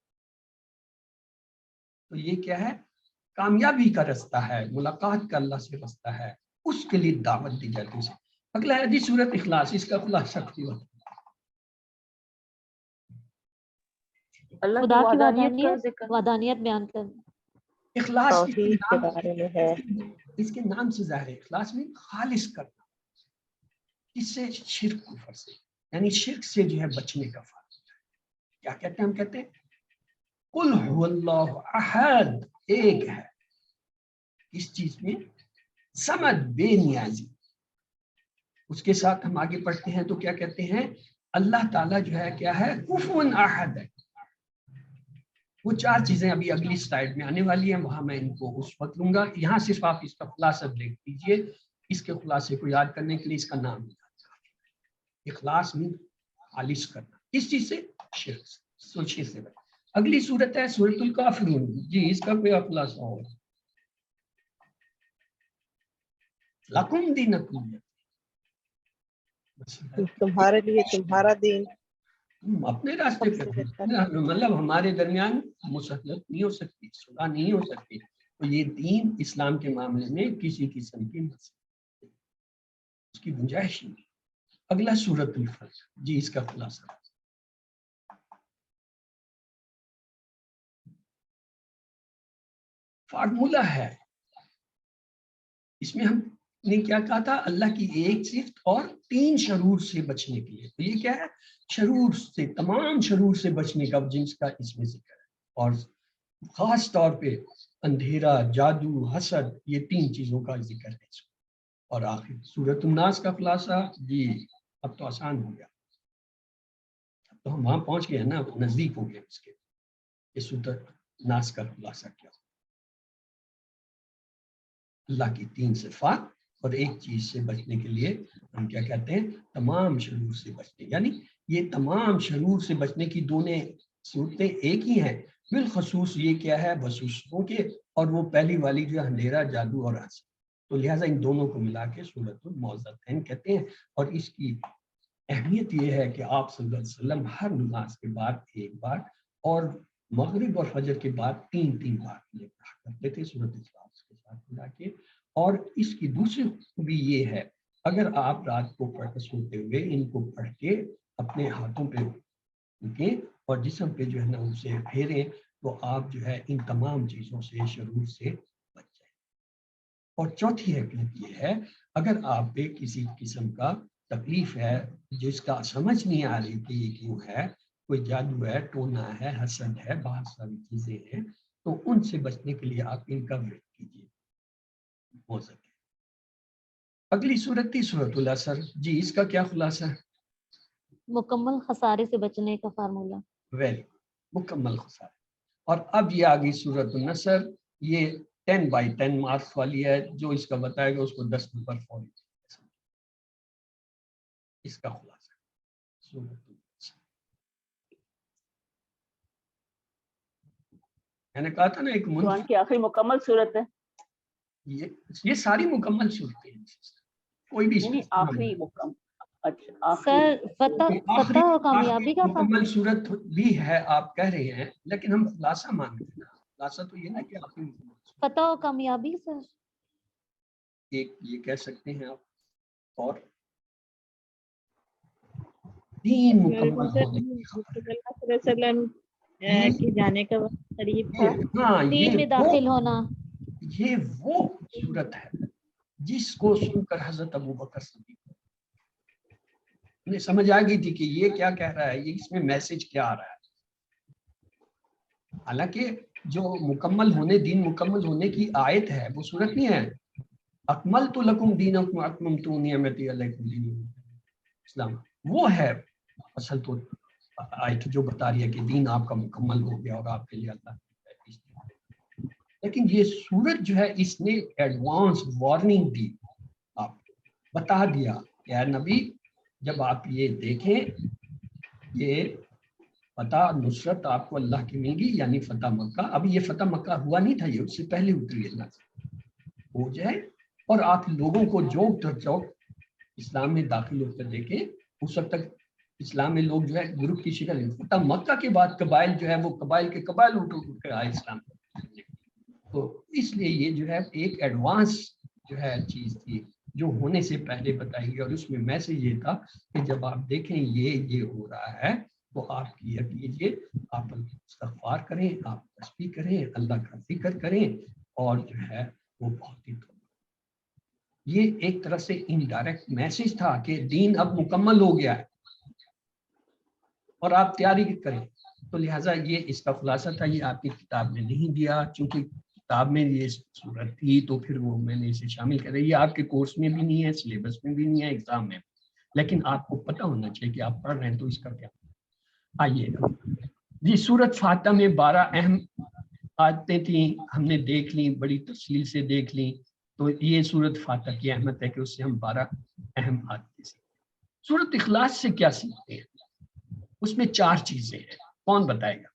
Speaker 1: تو یہ کیا ہے؟ کامیابی کا رستہ ہے، ملاقات کا اللہ سے رستہ ہے، اس کے لیے دعوت دی جاتی ہے۔ اگلا ہے جی سورۃ اخلاص، اس کا خلاصہ
Speaker 2: اللہ
Speaker 3: خدا کی
Speaker 2: وحدانیت کا ذکر،
Speaker 3: وحدانیت بیان کرنا۔
Speaker 1: اخلاص
Speaker 4: توحید کے بارے میں ہے۔
Speaker 1: اس کے نام سے ظاہر ہے، اخلاص میں خالص کرنا، اس سے شرک کفر سے، یعنی شرک سے جو ہے بچنے کا فائدہ ہے۔ کیا کہتے ہیں؟ ہم کہتے ہیں قل هو اللہ احد، ایک ہے، اس چیز میں سمد، بے نیازی۔ اس کے ساتھ ہم آگے پڑھتے ہیں تو کیا کہتے ہیں؟ اللہ تعالیٰ جو ہے کیا ہے؟ کفوا احد ہے۔ وہ 4 چیزیں ابھی اگلی سلائیڈ میں آنے والی ہیں، وہاں میں ان کو اس وقت لوں گا۔ یہاں صرف آپ اس کا خلاصہ دیکھ لیجیے، اس کے خلاصے کو یاد کرنے کے لیے اس کا نام اخلاص میں خالص کرنا، اس چیز سے شرک سوچے سے۔ اگلی صورت ہے سورۃ الکافرون، جی اس کا کوئی خلاصہ ہو؟ لکم دینکم،
Speaker 4: تمہارے لیے تمہارا دین،
Speaker 1: تم اپنے راستے پہ، مطلب ہمارے درمیان مسلط نہیں ہو سکتی، صلح نہیں ہو سکتی، تو یہ دین اسلام کے معاملے میں کسی قسم کی مسئلہ اس کی گنجائش نہیں۔ اگلا سورۃ الفلق، جی اس کا خلاصہ فارمولہ ہے، اس میں ہم نے کیا کہا تھا؟ اللہ کی ایک صفت اور 3 شرور سے بچنے کے لیے۔ تو یہ کیا ہے؟ شرور سے، تمام شرور سے بچنے کا جنس کا اس میں ذکر ہے، اور خاص طور پہ اندھیرا، جادو، حسد، یہ 3 چیزوں کا ذکر ہے۔ اور آخر سورۃ الناس کا خلاصہ، جی اب تو آسان ہو گیا، اب تو ہم وہاں پہنچ گئے ہیں نا، نزدیک ہو گئے اس کے۔ یہ سورۃ الناس کا خلاصہ کیا؟ اللہ کی 3 صفات اور ایک چیز سے بچنے کے لیے ہم کیا کہتے ہیں؟ تمام شرور سے بچنے، یعنی یہ تمام شرور سے بچنے کی صورتیں ایک ہی ہیں، بالخصوص یہ کیا ہے وسوسوں کے، اور وہ پہلی والی جو ہے اندھیرا، جادو اور حسد، تو لہٰذا ان دونوں کو ملا کے سورۃ المعوذتین کہتے ہیں۔ اور اس کی اہمیت یہ ہے کہ آپ صلی اللہ علیہ وسلم ہر نماز کے بعد ایک بار اور مغرب اور فجر کے بعد تین بار یہ پڑھا کرتے تھے سورۃ اخلاص کے ساتھ ملا کے۔ اور اس کی دوسری خوبی یہ ہے، اگر آپ رات کو سوتے ہوئے ان کو پڑھ کے اپنے ہاتھوں پہ رکھیں اور جسم پہ جو ہے نا اسے پھیریں، تو آپ جو ہے ان تمام چیزوں سے، شرور سے بچ جائیں۔ اور چوتھی حکمت یہ ہے، اگر آپ پہ کسی قسم کا تکلیف ہے جس کا سمجھ نہیں آ رہی کہ یہ کیوں ہے، کوئی جادو ہے، ٹونا ہے، حسد ہے، بہت ساری چیزیں ہیں، تو ان سے بچنے کے لیے آپ ان کا ورد کیجیے ہو سکے۔ اگلی صورت تھی سورۃ العصر، جی اس کا کیا خلاصہ ہے؟
Speaker 3: مکمل خسارے سے بچنے کا فارمولہ۔
Speaker 1: ویری مکمل خسارے۔ اور اب یہ آگئی سورۃ النصر، یہ 10/10 مارکس والی ہے، جو اس کا بتائے گا اس کو 10 نمبر فوری۔ اس کا خلاصہ سورۃ النصر، میں نے کہا تھا نا ایک
Speaker 5: قرآن کی آخری مکمل صورت ہے،
Speaker 1: یہ ساری مکمل صورتیں ہیں، کوئی بھی
Speaker 5: نہیں آخری مکمل۔ اچھا آخری
Speaker 3: سر فتح اور کامیابی کا
Speaker 1: مکمل صورت بھی ہے آپ کہہ رہے ہیں، لیکن ہم خلاصہ مان رہے ہیں۔ خلاصہ تو یہ نا کہ آپ
Speaker 3: فتح اور کامیابی سر،
Speaker 1: ایک یہ کہہ سکتے ہیں آپ، اور دین مکمل ہونے کی خبر ہے۔
Speaker 6: صلی اللہ علیہ وسلم کی جانے کا وقت قریب تھا۔
Speaker 1: ہاں
Speaker 3: دین میں داخل ہونا،
Speaker 1: یہ وہ صورت ہے جس کو سن کر حضرت ابوبکر صدیق نے سمجھ آ گئی تھی کہ یہ کیا کہہ رہا ہے، یہ اس میں میسج کیا آ رہا ہے۔ حالانکہ جو مکمل ہونے، دین مکمل ہونے کی آیت ہے وہ صورت نہیں ہے اکملت لکم دینکم واتممت نعمتی علیکم دین اسلام، وہ ہے اصل تو آیت جو بتا رہی ہے کہ دین آپ کا مکمل ہو گیا اور آپ کے لیے اللہ۔ لیکن یہ سورت جو ہے اس نے ایڈوانس وارننگ دی، آپ بتا دیا کہ اے نبی جب آپ یہ دیکھیں یہ فتح نصرت آپ کو اللہ کی ملے گی، یعنی فتح مکہ، اب یہ فتح مکہ ہوا نہیں تھا، یہ اس سے پہلے اتری اللہ سے ہو جائے، اور آپ لوگوں کو جوک در چوک اسلام میں داخل ہو کر دیکھیں، اس وقت تک اسلام میں لوگ جو ہے گروپ کی شکل، فتح مکہ کے بعد قبائل جو ہے وہ قبائل کے قبائل اٹھ کر آئے اسلام میں، تو اس لیے یہ جو ہے ایک ایڈوانس جو ہے چیز تھی جو ہونے سے پہلے بتائی گئی، اور اس میں میسج یہ تھا کہ جب آپ دیکھیں یہ ہو رہا ہے تو آپ کیا کیجیے، آپ استغفار کریں، آپ تسبیح کریں، اللہ کا ذکر کریں، اور جو ہے وہ بہت ہی یہ ایک طرح سے انڈائریکٹ میسج تھا کہ دین اب مکمل ہو گیا ہے اور آپ تیاری کریں۔ تو لہٰذا یہ اس کا خلاصہ تھا، یہ آپ کی کتاب میں نہیں دیا، چونکہ کتاب میں یہ صورت تھی تو پھر وہ میں نے اسے شامل کر دیا، یہ آپ کے کورس میں بھی نہیں ہے، سلیبس میں بھی نہیں ہے، ایگزام میں، لیکن آپ کو پتہ ہونا چاہیے کہ آپ پڑھ رہے ہیں تو اس کا کیا۔ آئیے جی، سورت فاتحہ میں 12 اہم آیتیں تھیں، ہم نے دیکھ لیں، بڑی تفصیل سے دیکھ لیں، تو یہ سورت فاتحہ کی اہمیت ہے کہ اس سے ہم 12 اہم آیتیں سیکھیں۔ سورت اخلاص سے کیا سیکھتے ہیں؟ اس میں 4 چیزیں ہیں، کون بتائے گا؟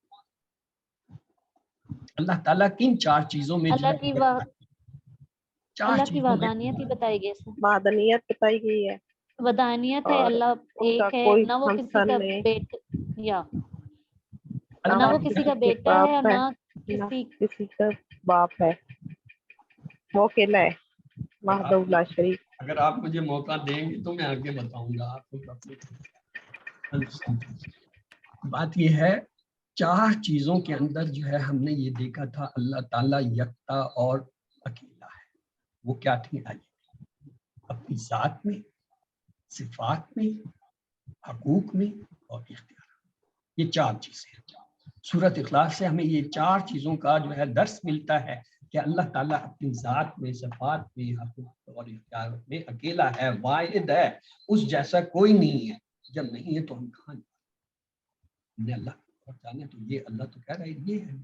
Speaker 1: اللہ تعالیٰ کن 4 چیزوں میں
Speaker 3: اللہ کی وحدانیت ہی بتائی گئی،
Speaker 4: معدنیت بتائی گئی ہے،
Speaker 3: وحدانیت ہے،
Speaker 4: اور
Speaker 3: اللہ
Speaker 4: ان کا
Speaker 3: ایک ہے،
Speaker 4: کوئی
Speaker 3: نہ وہ کسی
Speaker 4: ہمسر
Speaker 3: کا
Speaker 4: نہیں،
Speaker 3: بیٹا،
Speaker 4: نہ
Speaker 3: نہ وہ کسی کا بیٹا ہے اور نہ
Speaker 4: نہ
Speaker 3: کسی
Speaker 4: کسی کا باپ ہے، وہ اکیلا ہے، وحدہ لا شریک۔
Speaker 1: اگر آپ مجھے موقع دیں گے تو میں آگے بتاؤں گا آپ کو۔ بات یہ ہے 4 چیزوں کے اندر جو ہے ہم نے یہ دیکھا تھا اللہ تعالیٰ یکتا اور اکیلا ہے، وہ کیا تھی؟ آئیے، اپنی ذات میں، صفات میں، حقوق میں اور اختیار، یہ 4 چیزیں ہیں۔ سورۃ اخلاص سے ہمیں یہ 4 چیزوں کا جو ہے درس ملتا ہے کہ اللہ تعالیٰ اپنی ذات میں، صفات میں، حقوق اور اختیار میں اکیلا ہے، واحد ہے، اس جیسا کوئی نہیں ہے۔ جب نہیں ہے تو ہم کہاں جانے اللہ اور جانے، تو یہ اللہ تو کہہ رہا ہے یہ ہے،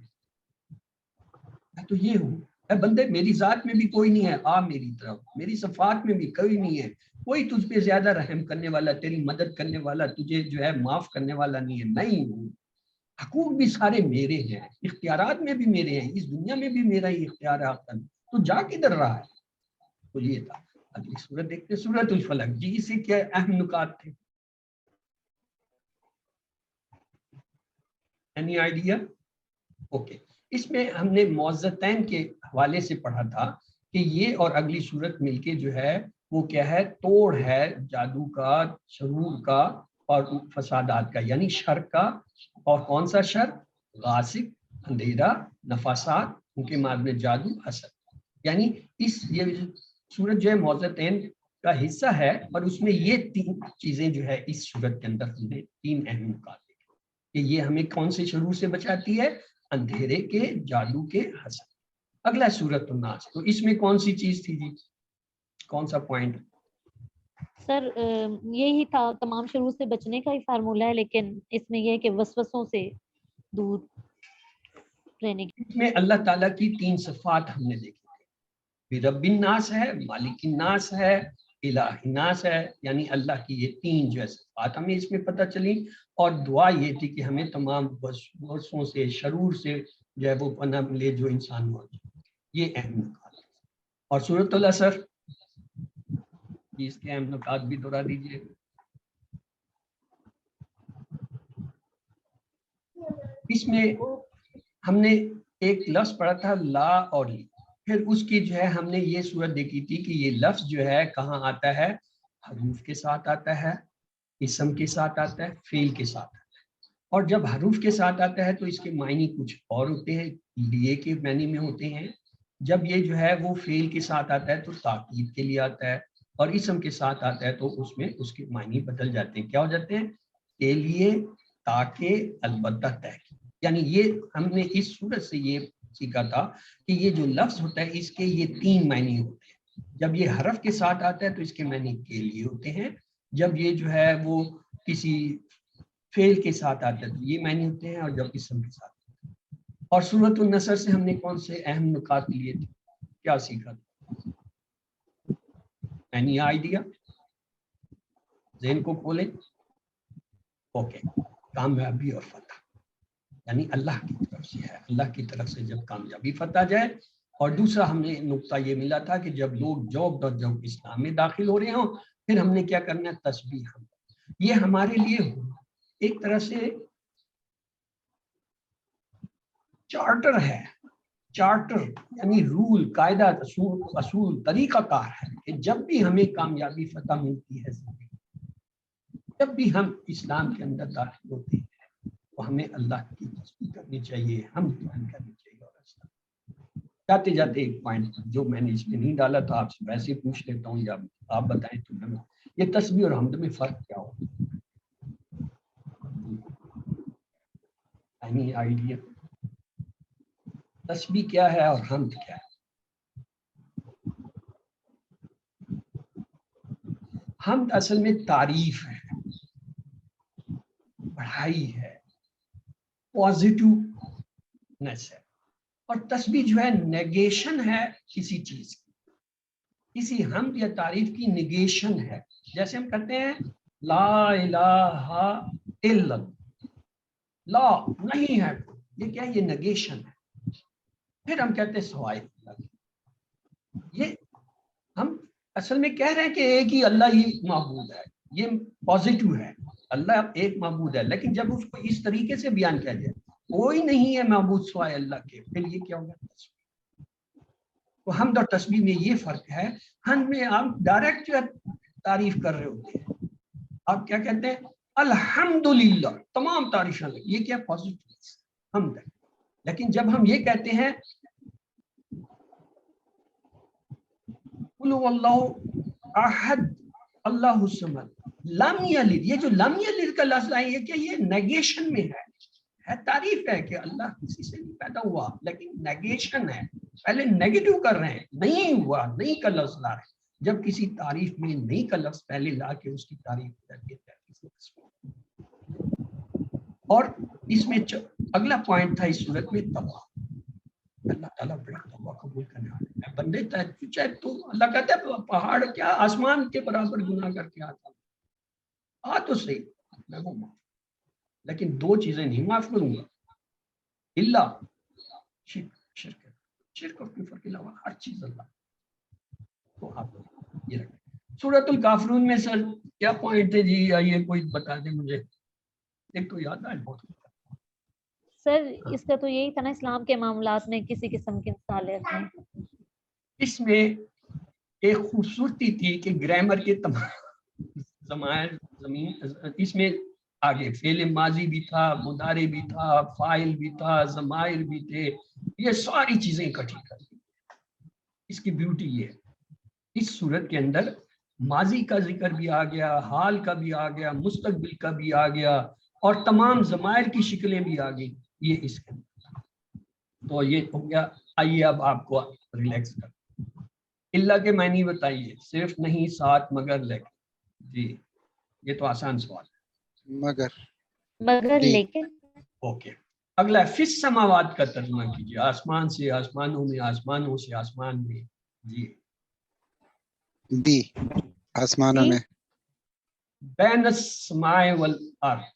Speaker 1: میں تو یہ ہوں، اے بندے میری ذات میں بھی کوئی نہیں ہے، آ میری طرف، میری صفات میں بھی کوئی نہیں ہے، کوئی تجھ پہ زیادہ رحم کرنے والا، تیری مدد کرنے والا، تجھے جو ہے معاف کرنے والا نہیں ہے، میں ہی ہوں، हकूक भी सारे मेरे हैं, इख्तियारात में भी मेरे हैं, इस दुनिया में भी मेरा ही इख्तियार है, तो जा किधर रहा है। तो ये था। अगली सूरत देखते, सूरतुल फलक जी, इसे क्या अहम नुकात थे, एनी आइडिया? ओके, इसमें हमने मौज़तैन के हवाले से पढ़ा था कि ये और अगली सूरत मिलके जो है वो क्या है, तोड़ है जादू का, शरूर का और फसादात का, यानी शर का। और कौन सा शर? गासिब, अंधेरा, नफासात, उनके मार्ग में जादू, हसद। यानी इस ये सूरत जो है मौज़तैन का हिस्सा है, और उसमें ये तीन चीजें जो है इस सूरत के अंदर हमने तीन अहम नुकात देखे कि ये हमें कौन से शरूर से बचाती है, अंधेरे के, जादू के, हसद। अगला सूरत नास, तो इसमें कौन सी चीज थी जी, कौन सा पॉइंट?
Speaker 3: सर यही था, तमाम शरूर से बचने का ही फार्मूला है, लेकिन इसमें यह है कि वसवसों से दूर रहने की।
Speaker 1: इसमें अल्लाह ताला की तीन सिफात हमने देखी थी, रब्बिन नास है, मालिकिन नास है, इलाहिन नास है, यानी अल्लाह की ये तीन जो है सिफात हमें इसमें पता चली। और दुआ ये थी कि हमें तमाम वसवसों से, शरूर से जो है वो पनाह मिले जो इंसान मौजूद। ये अहम नुकात। और सूरतुल असर, इसके अहम नुकात भी दोहरा दीजिए। इसमें हमने एक लफ्ज पढ़ा था ला और ली, फिर उसकी जो है हमने ये सूरत देखी थी कि ये लफ्ज जो है कहाँ आता है, हरूफ के साथ आता है, इसम के साथ आता है, फेल के साथ आता है। और जब हरूफ के साथ आता है तो इसके मायने कुछ और होते हैं, लिए के मायने में होते हैं। जब ये जो है वो फेल के साथ आता है तो ताकीद के लिए आता है, और इसम के साथ आता है तो उसमें उसके मायने बदल जाते हैं, क्या हो जाते हैं, के लिए, ताकि, अलबत्ता, तहकीद। यानी ये हमने इस सूरत से ये सीखा था कि ये जो लफ्ज होता है इसके ये तीन मायने होते हैं। जब ये हरफ के साथ आता है तो इसके मायने के लिए होते हैं, जब ये जो है वो किसी फेल के साथ आता है तो ये मायने होते हैं, और जब इसम के साथ। और सूरतुन नसर से हमने कौन से अहम नुकात लिए थे, क्या सीखा था, एनी आइडिया? ज़हन को खोलें। ओके, कामयाबी और फतह यानी अल्लाह की तरफ से है, अल्लाह की तरफ से जब कामयाबी फतह जाए। और दूसरा हमने नुक्ता ये मिला था कि जब लोग जब इस्लाम में दाखिल हो रहे हों, फिर हमने क्या करना है, तस्बीह। हम ये हमारे लिए एक तरह से चार्टर है, चार्टर यानी रूल, कायदा, असूल, तरीकाकार है कि जब भी हमें कामयाबी फतह मिलती है, जब भी हम इस्लाम के अंदर दाखिल होते हैं, तो हमें अल्लाह की तस्बीह करनी चाहिए, हम करनी चाहिए। और जाते जाते एक पॉइंट जो मैंने इसमें नहीं डाला था, आपसे वैसे पूछ लेता हूँ, या आप बताएं तो हमें ये तस्बीह और हमद में फर्क क्या होता है, एनी आइडिया? तस्बीह क्या है और हमद क्या है? हमद असल में तारीफ है, बढ़ाई है, पॉजिटिवनेस है। और तस्बीह जो है नेगेशन है किसी चीज की, किसी हमद या तारीफ की निगेशन है। जैसे हम कहते हैं ला इलाहा इल्लल्लाह, ला नहीं है, ये क्या है, ये नेगेशन है। फिर हम कहते हैं सवाए अल्लाह, ये हम असल में कह रहे हैं कि एक ही अल्लाह ही माबूद है, ये पॉजिटिव है, अल्लाह एक माबूद है। लेकिन जब उसको इस तरीके से बयान किया जाए, कोई नहीं है माबूद सिवाय अल्लाह के, फिर ये क्या होगा, तस्बीह। तो हमद और तस्बीह में ये फर्क है। हम में आप डायरेक्ट जो है तारीफ कर रहे होते हैं, आप क्या कहते हैं, अल्हम्दुलिल्लाह, तमाम तारीफें, ये क्या पॉजिटिव हमद है। लेकिन जब हम ये कहते हैं कुल हुवल्लाहु अहद अल्लाहु समद लम यलिद, ये जो लम यलिद का लफ्ज है, ये क्या, ये नेगेशन में है तारीफ है कि अल्लाह किसी से नहीं पैदा हुआ, लेकिन नेगेशन है, पहले नेगेटिव कर रहे हैं, नहीं हुआ, नहीं का लफ्ज ला रहे हैं। जब किसी तारीफ में नहीं का लफ्ज पहले ला के उसकी तारीफ करके, और इसमें अगला पॉइंट था इस सूरत में तवा। अल्लाह ताला बड़ा तवा कबूल करने वाला है। बंदे चाहे तो अल्लाह कहता है पहाड़ क्या आसमान के बराबर गुनाह करके आता, आ तो सही, मैं वो لیکن دو چیزیں نہیں معاف کروں گا، الا شرک اور کفر کے علاوہ ہر چیز اللہ. تو آپ یہ رکھیں. سورۃ الکافرون میں سر کیا پوائنٹ ہے جی؟ آئیے کوئی بتا دیں مجھے. ایک تو یاد آئے بہت.
Speaker 3: سر اس کا تو یہی تھا نا، اسلام کے معاملات میں کسی قسم کی صالحیت نہیں.
Speaker 1: اس میں ایک خوبصورتی تھی کہ گرامر کے تمام ضمائر زمین اس میں آگے فعل ماضی بھی تھا، مضارع بھی تھا، فاعل بھی تھا، ضمائر بھی تھے، یہ ساری چیزیں اکٹھی کر دی. اس کی بیوٹی یہ ہے اس صورت کے اندر ماضی کا ذکر بھی آ گیا، حال کا بھی آ گیا، مستقبل کا بھی آ گیا، اور تمام ضمائر کی شکلیں بھی آ گئی. یہ اس کے اندر تو یہ ہو گیا. آئیے اب آپ کو ریلیکس کر. اللہ کے معنی بتائیے. صرف نہیں، ساتھ، مگر، لیکن. جی یہ تو آسان سوال ہے.
Speaker 3: مگر لیکن.
Speaker 1: اوکے. اگلا فی السماوات کا ترجمہ کیجیے. آسمان سے، آسمانوں میں، آسمانوں سے، آسمان میں. جی
Speaker 7: بی آسمانوں میں.
Speaker 1: بین السماء والارض.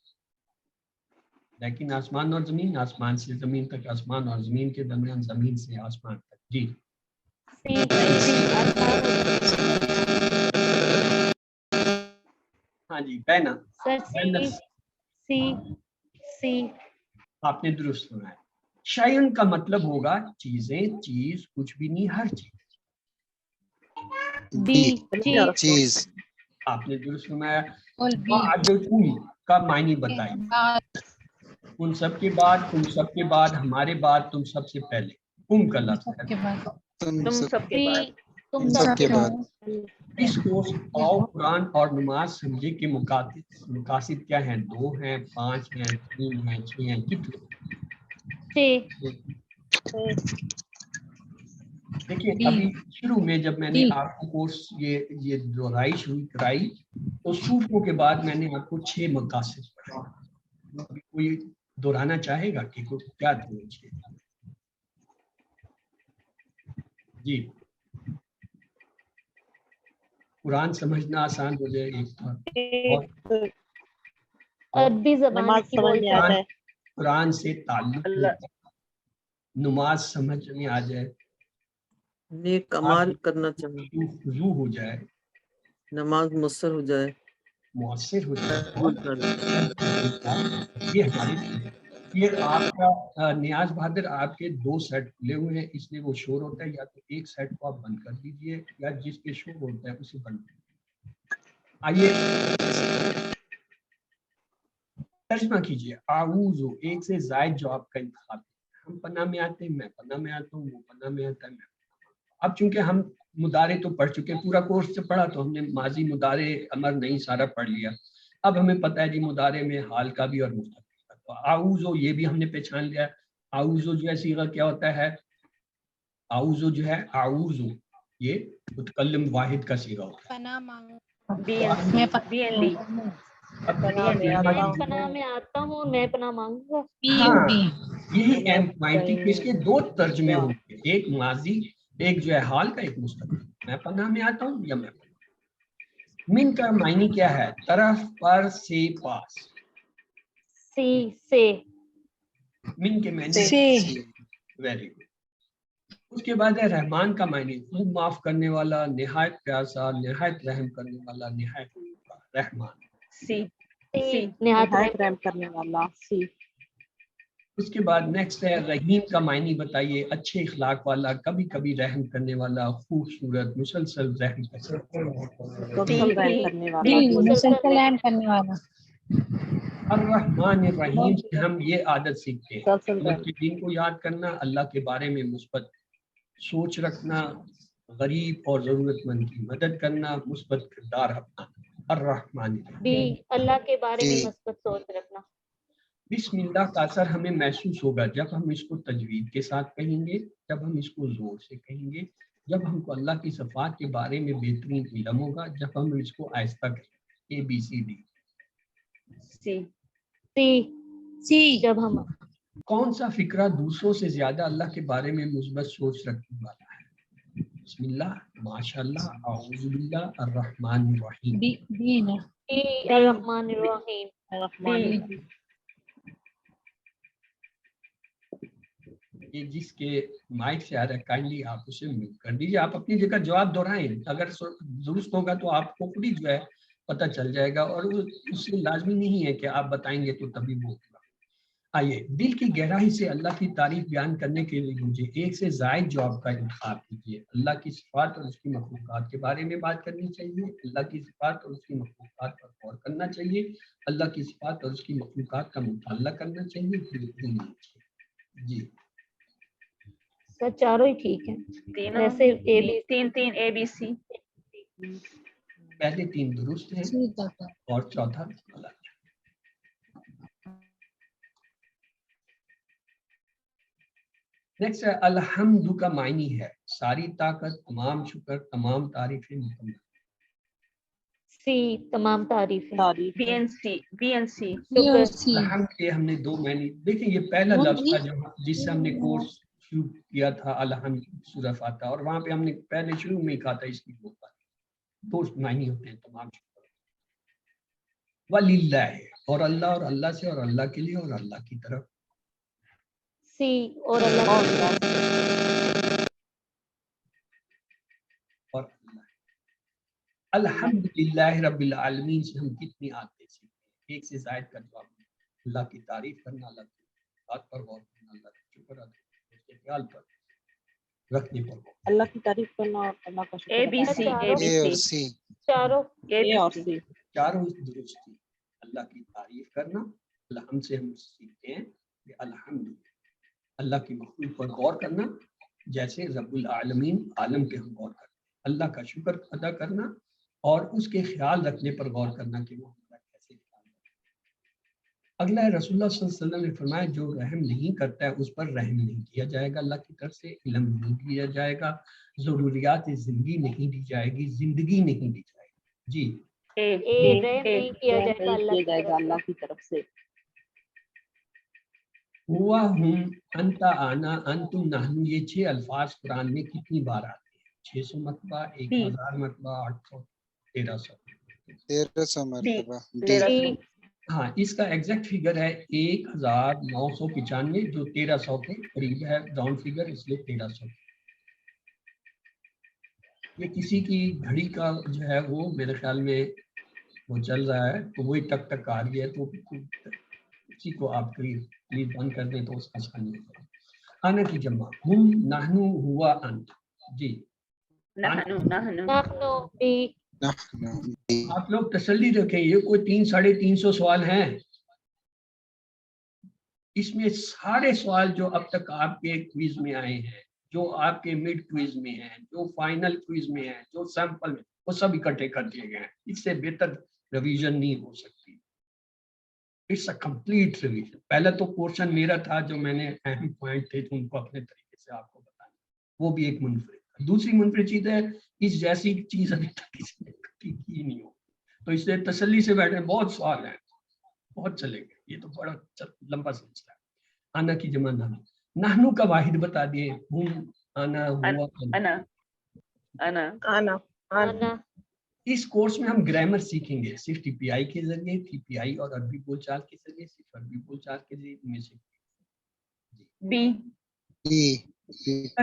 Speaker 1: لیکن آسمان اور زمین، آسمان سے زمین تک، آسمان اور زمین کے درمیان، زمین سے آسمان تک. جی ہاں جی بینا. آپ نے درست سنا ہے. شیئن کا مطلب ہوگا چیزیں، چیز، کچھ بھی نہیں، ہر چیز.
Speaker 7: چیز.
Speaker 1: آپ نے درست سنایا. وعدکم کا معنی بتائیے. ان سب کے بعد، تم سب کے بعد، ہمارے بعد، تم سب سے پہلے. کم کا لفظ ہے.
Speaker 7: تم
Speaker 5: سب کے بعد.
Speaker 7: تم سب کے بعد.
Speaker 1: اس کو آؤ قرآن اور نماز سمجھے کہ مقاصد کیا ہیں. 2 ہیں، 5 ہیں، 3 ہیں، 6 ہیں، کتنے؟ دیکھیے ابھی شروع میں جب میں نے آپ کو کورس یہ دہرائی شروع کرائی تو صوفوں کے بعد میں نے آپ کو 6 مقاصد پڑھائے. ابھی کوئی دہرانا چاہے گا کہ کیا تھے 6؟ جی قرآن سمجھنا آسان ہو جائے. ایک تھا
Speaker 3: عربی زبان کی بولتے ہیں.
Speaker 1: قرآن سے تعلق ہو جائے، نماز سمجھ میں آ جائے،
Speaker 8: نیک کمال کرنا چاہیے،
Speaker 1: خضوع ہو جائے،
Speaker 8: نماز مؤثر ہو جائے،
Speaker 1: مؤثر ہو جائے. یہ ہماری یہ آپ کا نیاز بہادر آپ کے 2 سیٹ کھلے ہوئے ہیں اس لیے وہ شور ہوتا ہے. یا تو ایک سیٹ کو آپ بند کر دیجئے یا جس پہ شور ہوتا ہے اسے بند کر دیجئے. آئیے ترجمہ کیجئے. اعوذ، ایک سے زائد جو آپ کا انتخاب ہے. ہم پناہ میں آتے ہیں، میں پناہ میں آتا ہوں، وہ پناہ میں آتا ہے، میں. اب چونکہ ہم مضارع تو پڑھ چکے، پورا کورس سے پڑھا تو ہم نے ماضی، مضارع، امر نہیں سارا پڑھ لیا. اب ہمیں پتہ ہے جی مضارع میں حال کا بھی اور مستقبل کا. تو اعوذ یہ بھی ہم نے پہچان لیا. اعوذ جو ہے صیغہ کیا ہوتا ہے؟ اعوذ جو ہے اعوذ یہ متکلم واحد کا صیغہ ہوتا ہے.
Speaker 6: پناہ مانگو.
Speaker 3: میں پناہ میں آتا ہوں، میں پناہ مانگوں گا.
Speaker 1: ہاں یہی اہم پوائنٹ تھی کہ اس کے 2 ترجمے ہوں گے، ایک ماضی، ایک جو ہے حال کا، ایک مستقبل. میں پناہ میں آتا ہوں یا میں پناہ. من کا معنی کیا ہے؟ طرف، پر، سے، پاس.
Speaker 3: سے
Speaker 1: من کے معنی ویری گڈ. اس کے بعد ہے رحمان کا معنی خوب معاف کرنے والا، نہایت پیاسا، نہایت رحم کرنے والا، نہایت رحمان.
Speaker 4: نہایت رحم کرنے والا.
Speaker 1: اس کے بعد نیکسٹ ہے رحیم کا معنی بتائیے. اچھے اخلاق والا، کبھی کبھی رحم کرنے والا، خوبصورت، مسلسل رحم
Speaker 4: کرنے والا.
Speaker 1: الرحمن الرحیم سے ہم یہ عادت سیکھتے ہیں قیامت کے دن کو یاد کرنا، اللہ کے بارے میں مثبت سوچ رکھنا، غریب اور ضرورت مند کی مدد کرنا، مثبت کردار اپنانا. الرحمن الرحیم.
Speaker 3: اللہ کے بارے میں مثبت سوچ رکھنا.
Speaker 1: بسم اللہ کا اثر ہمیں محسوس ہوگا جب ہم اس کو تجوید کے ساتھ کہیں گے، جب ہم اس کو زور سے کہیں گے، جب ہم کو اللہ کی صفات کے بارے میں بہترین علم ہوگا، جب ہم اس کو آہستہ کہیں. ABCD.
Speaker 3: جب ہم
Speaker 1: کون سا فکرہ دوسروں سے زیادہ اللہ کے بارے میں مثبت سوچ رکھنے والا ہے؟ بسم اللہ، ماشاء اللہ، اعوذ باللہ، الرحمن الرحیم.
Speaker 3: الرحمن الرحیم.
Speaker 1: ये जिसके माइक से आ रहा है काइंडली आप उसे म्यूट कर दीजिए। आप अपनी जगह जवाब दोहराएं, अगर दुरुस्त होगा तो आपको खुद ही जो है पता चल जाएगा, और उससे लाजमी नहीं है कि आप बताएंगे तो तभी वो होगा। आइए, दिल की गहराई से अल्लाह की तारीफ बयान करने के लिए मुझे एक से ज़ायद जवाब का इंतखाब कीजिए। अल्लाह की सिफात और उसकी मखलूक़ात के बारे में बात करनी चाहिए, अल्लाह की सिफात और उसकी मखलूक़ात पर गौर करना चाहिए, अल्लाह की सिफात और उसकी मखलूक़ात का मुताला करना चाहिए, जी।
Speaker 3: सर चारों ही ठीक है,
Speaker 2: तीनों
Speaker 3: वैसे ए बी
Speaker 2: तीन ए बी सी।
Speaker 1: पहले 3 दुरुस्त हैं और चौथा गलत। नेक्स्ट है अल्हम्दु का मायनी है सारी ताकत, तमाम शुक्र, तमाम तारीफें मुकम्मल।
Speaker 3: सी तमाम तारीफें।
Speaker 4: तारीफ
Speaker 2: बी एंड सी।
Speaker 1: अल्हम्द के हमने 2 मायने देखिए। ये पहला लफ्ज था जो जिससे हमने कोर्स शुरू किया था, अल्हम्द सूरह फातिहा, और वहां पे हमने पहले शुरू में कहा था इसकी 2 मायने होते हैं, तमाम शुक्र। वलिल्लाह, और अल्लाह से, और अल्लाह के लिए, और अल्लाह की तरफ।
Speaker 3: सी और अल्लाह
Speaker 1: और अल्हम्दुलिल्लाह रब्बिल आलमीन से हम कितनी आते सीखते हैं? एक से ज़ायद का जवाब, अल्लाह की तारीफ करना, अल्लाह की बात पर गौर करना, अल्लाह का शुक्र अदा करना, उसके ख्याल पर रखने पर गौर।
Speaker 4: अल्लाह की तारीफ करना और अल्लाह का शुक्र
Speaker 2: ए बी
Speaker 4: अदा
Speaker 2: सी
Speaker 4: करना।
Speaker 7: ए और सी।
Speaker 3: चारों
Speaker 4: ए और सी
Speaker 1: चारों दुरुस्त थी। अल्लाह की तारीफ करना, अल्लाह से हम सीखते हैं कि अल्हम्दुलिल्लाह। अल्लाह की मखलूक पर गौर करना, जैसे रब्बुल आलमीन, आलम के हम गौर करते हैं। अल्लाह का शुक्र अदा करना और उसके ख्याल रखने पर गौर करना कि वो हमारा कैसे ख्याल रखता है। अगला है रसूलुल्लाह सल्लल्लाहु अलैहि वसल्लम ने फरमाया जो रहम नहीं करता है उस पर रहम नहीं किया जाएगा अल्लाह की तरफ से, इल्म नहीं दिया जाएगा, ज़रूरियात ज़िंदगी नहीं दी जाएगी, जिंदगी नहीं दी जाएगी। जी,
Speaker 3: रहम नहीं किया
Speaker 4: रहम
Speaker 3: जाएगा
Speaker 4: नहीं किया जाएगा अल्लाह की तरफ से।
Speaker 1: हुआ हुम अंता आना अंतुम नहनु, ये 6 अल्फाज कुरान में कितनी बार आते हैं? 600 मरतबा, 1000 मरतबा, 800, 1300।
Speaker 7: 1300 मरतबा। डी।
Speaker 1: हाँ, इसका एग्जैक्ट फिगर है 1995, जो 1300 के करीब है, राउंड फिगर, इसलिए 1300। ये किसी की घड़ी का जो है वो मेरे ख्याल में वो चल रहा है, तो वही टक टक आ रही है, तो उसी को आप प्लीज बंद कर दें तो उसका आसानी होगा। आना की जमा, हुम नहनु हुआ अंत। जी,
Speaker 2: नहनु
Speaker 1: आप लोग तसल्ली रखें, ये कोई 300-350 सवाल हैं। इसमें सारे सवाल जो अब तक आपके क्विज में आए हैं, जो आपके मिड क्विज में हैं, जो फाइनल क्विज में हैं, जो सैंपल में, वो सब इकट्ठे कर दिए गए हैं। इससे बेहतर रिवीजन नहीं हो सकती। It's a complete revision. पहला तो पोर्शन मेरा था जो मैंने अहम पॉइंट थे तो उनको अपने तरीके से आपको बताया, वो भी एक मुनफरिद था। दूसरी मुनफरिद चीज है, इस जैसी चीज अभी तक किसी ने की नहीं हो, तो इसलिए तसल्ली से बैठे। बहुत सवाल हैं, बहुत चलेंगे, ये तो बड़ा लंबा सिलसिला है। आना की जमा नानू, नानू का वाहिद बता दिए, हुम, आना, हुआ,
Speaker 2: अना।
Speaker 1: इस कोर्स में हम ग्रामर सीखेंगे, सिर्फ टीपीआई के जरिए, टीपीआई और अरबी बोलचाल के जरिए, सिर्फ अरबी बोलचाल के जरिए में से।
Speaker 2: बी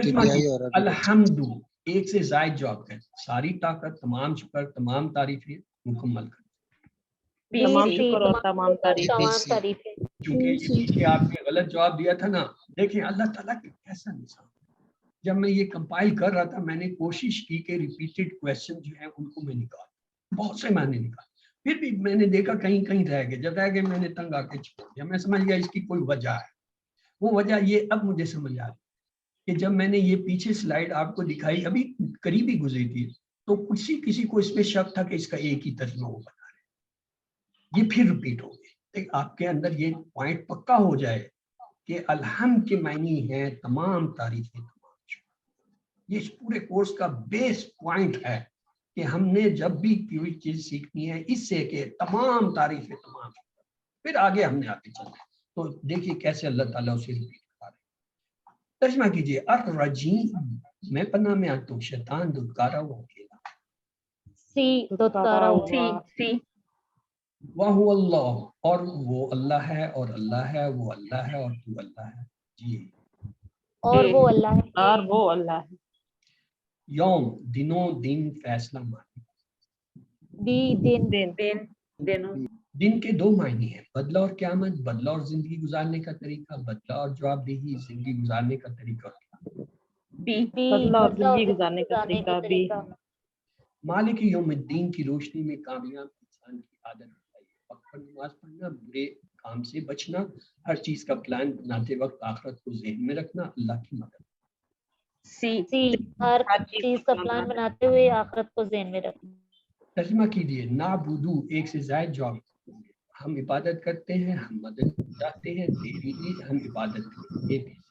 Speaker 7: टीपीआई और
Speaker 1: अल्हम्दु, एक से जायद जवाब है सारी ताकत, तमाम शुक्र, तमाम तारीफें मुकम्मल कर।
Speaker 4: तमाम शुक्र और तमाम तारीफें।
Speaker 1: क्योंकि पीछे आपने गलत जवाब दिया था ना, देखें अल्लाह ताला का कैसा निज़ाम। जब मैं ये कंपाइल कर रहा था, मैंने कोशिश की कि रिपीटेड क्वेश्चन जो है उनको मैं निकाल, बहुत से मैंने निकाल, फिर भी मैंने देखा कहीं कहीं रह गए। जब रह गए मैंने तंग आके छोड़ दिया। मैं समझ गया इसकी कोई वजह है। वो वजह ये अब मुझे समझ आ रही कि जब मैंने ये पीछे स्लाइड आपको दिखाई, अभी करीबी गुजरी थी, तो किसी को इसमें शक था कि इसका एक ही तर्जुमा वो बता रहे, ये फिर रिपीट हो गई। आपके अंदर ये पॉइंट पक्का हो जाए कि अल्हम्द के मायने हैं तमाम तारीफें, तमाम शुक्र। ये इस पूरे कोर्स का बेस पॉइंट है कि हमने जब भी कोई चीज सीखनी है इससे कि तमाम तारीफें, तमाम शुक्र, फिर आगे हमने आगे चलना। तो देखिए कैसे अल्लाह ताला उसे रिपीट करा रहे। तर्जुमा कीजिए, अर्रजीम, मैं पनाह में आता हूँ शैतान दुत्कारा हुआ अकेला।
Speaker 3: सी दुत्कारा हुआ।
Speaker 2: सी
Speaker 1: वाहु अल्लाह, और वो अल्लाह है, और अल्लाह है, वो अल्लाह है, और तू अल्लाह है। जी,
Speaker 3: और वो अल्लाह है।
Speaker 4: और वो अल्लाह है।
Speaker 1: यौम दिनों दिन फैसला मानी।
Speaker 3: दी दिन
Speaker 4: दिन
Speaker 5: दिनों
Speaker 1: दिन के दो मायने हैं, बदला और क़यामत। बदला और जिंदगी गुजारने का तरीका, बदला और जवाबदेही जिंदगी गुजारने का तरीका।
Speaker 5: बी
Speaker 3: बी
Speaker 4: बदला और
Speaker 3: बदला और
Speaker 4: जिंदगी गुजारने का तरीका भी।
Speaker 1: मालिक यौमुद्दीन की रोशनी में कामयाब इंसान की आदत है वक्त पर नमाज पढ़ना, बुरे काम से बचना, हर चीज का प्लान बनाते वक्त आखिरत को ज़हन में रखना, अल्लाह की मदद।
Speaker 5: सी
Speaker 3: सी हर चीज का प्लान बनाते हुए आखिरत को ज़हन में रखना।
Speaker 1: तर्जुमा कीजिए, नाबुदू एक से जायद जवाब, हम इबादत करते हैं, हम मदद चाहते हैं, तेरी ही हम इबादत करते हैं।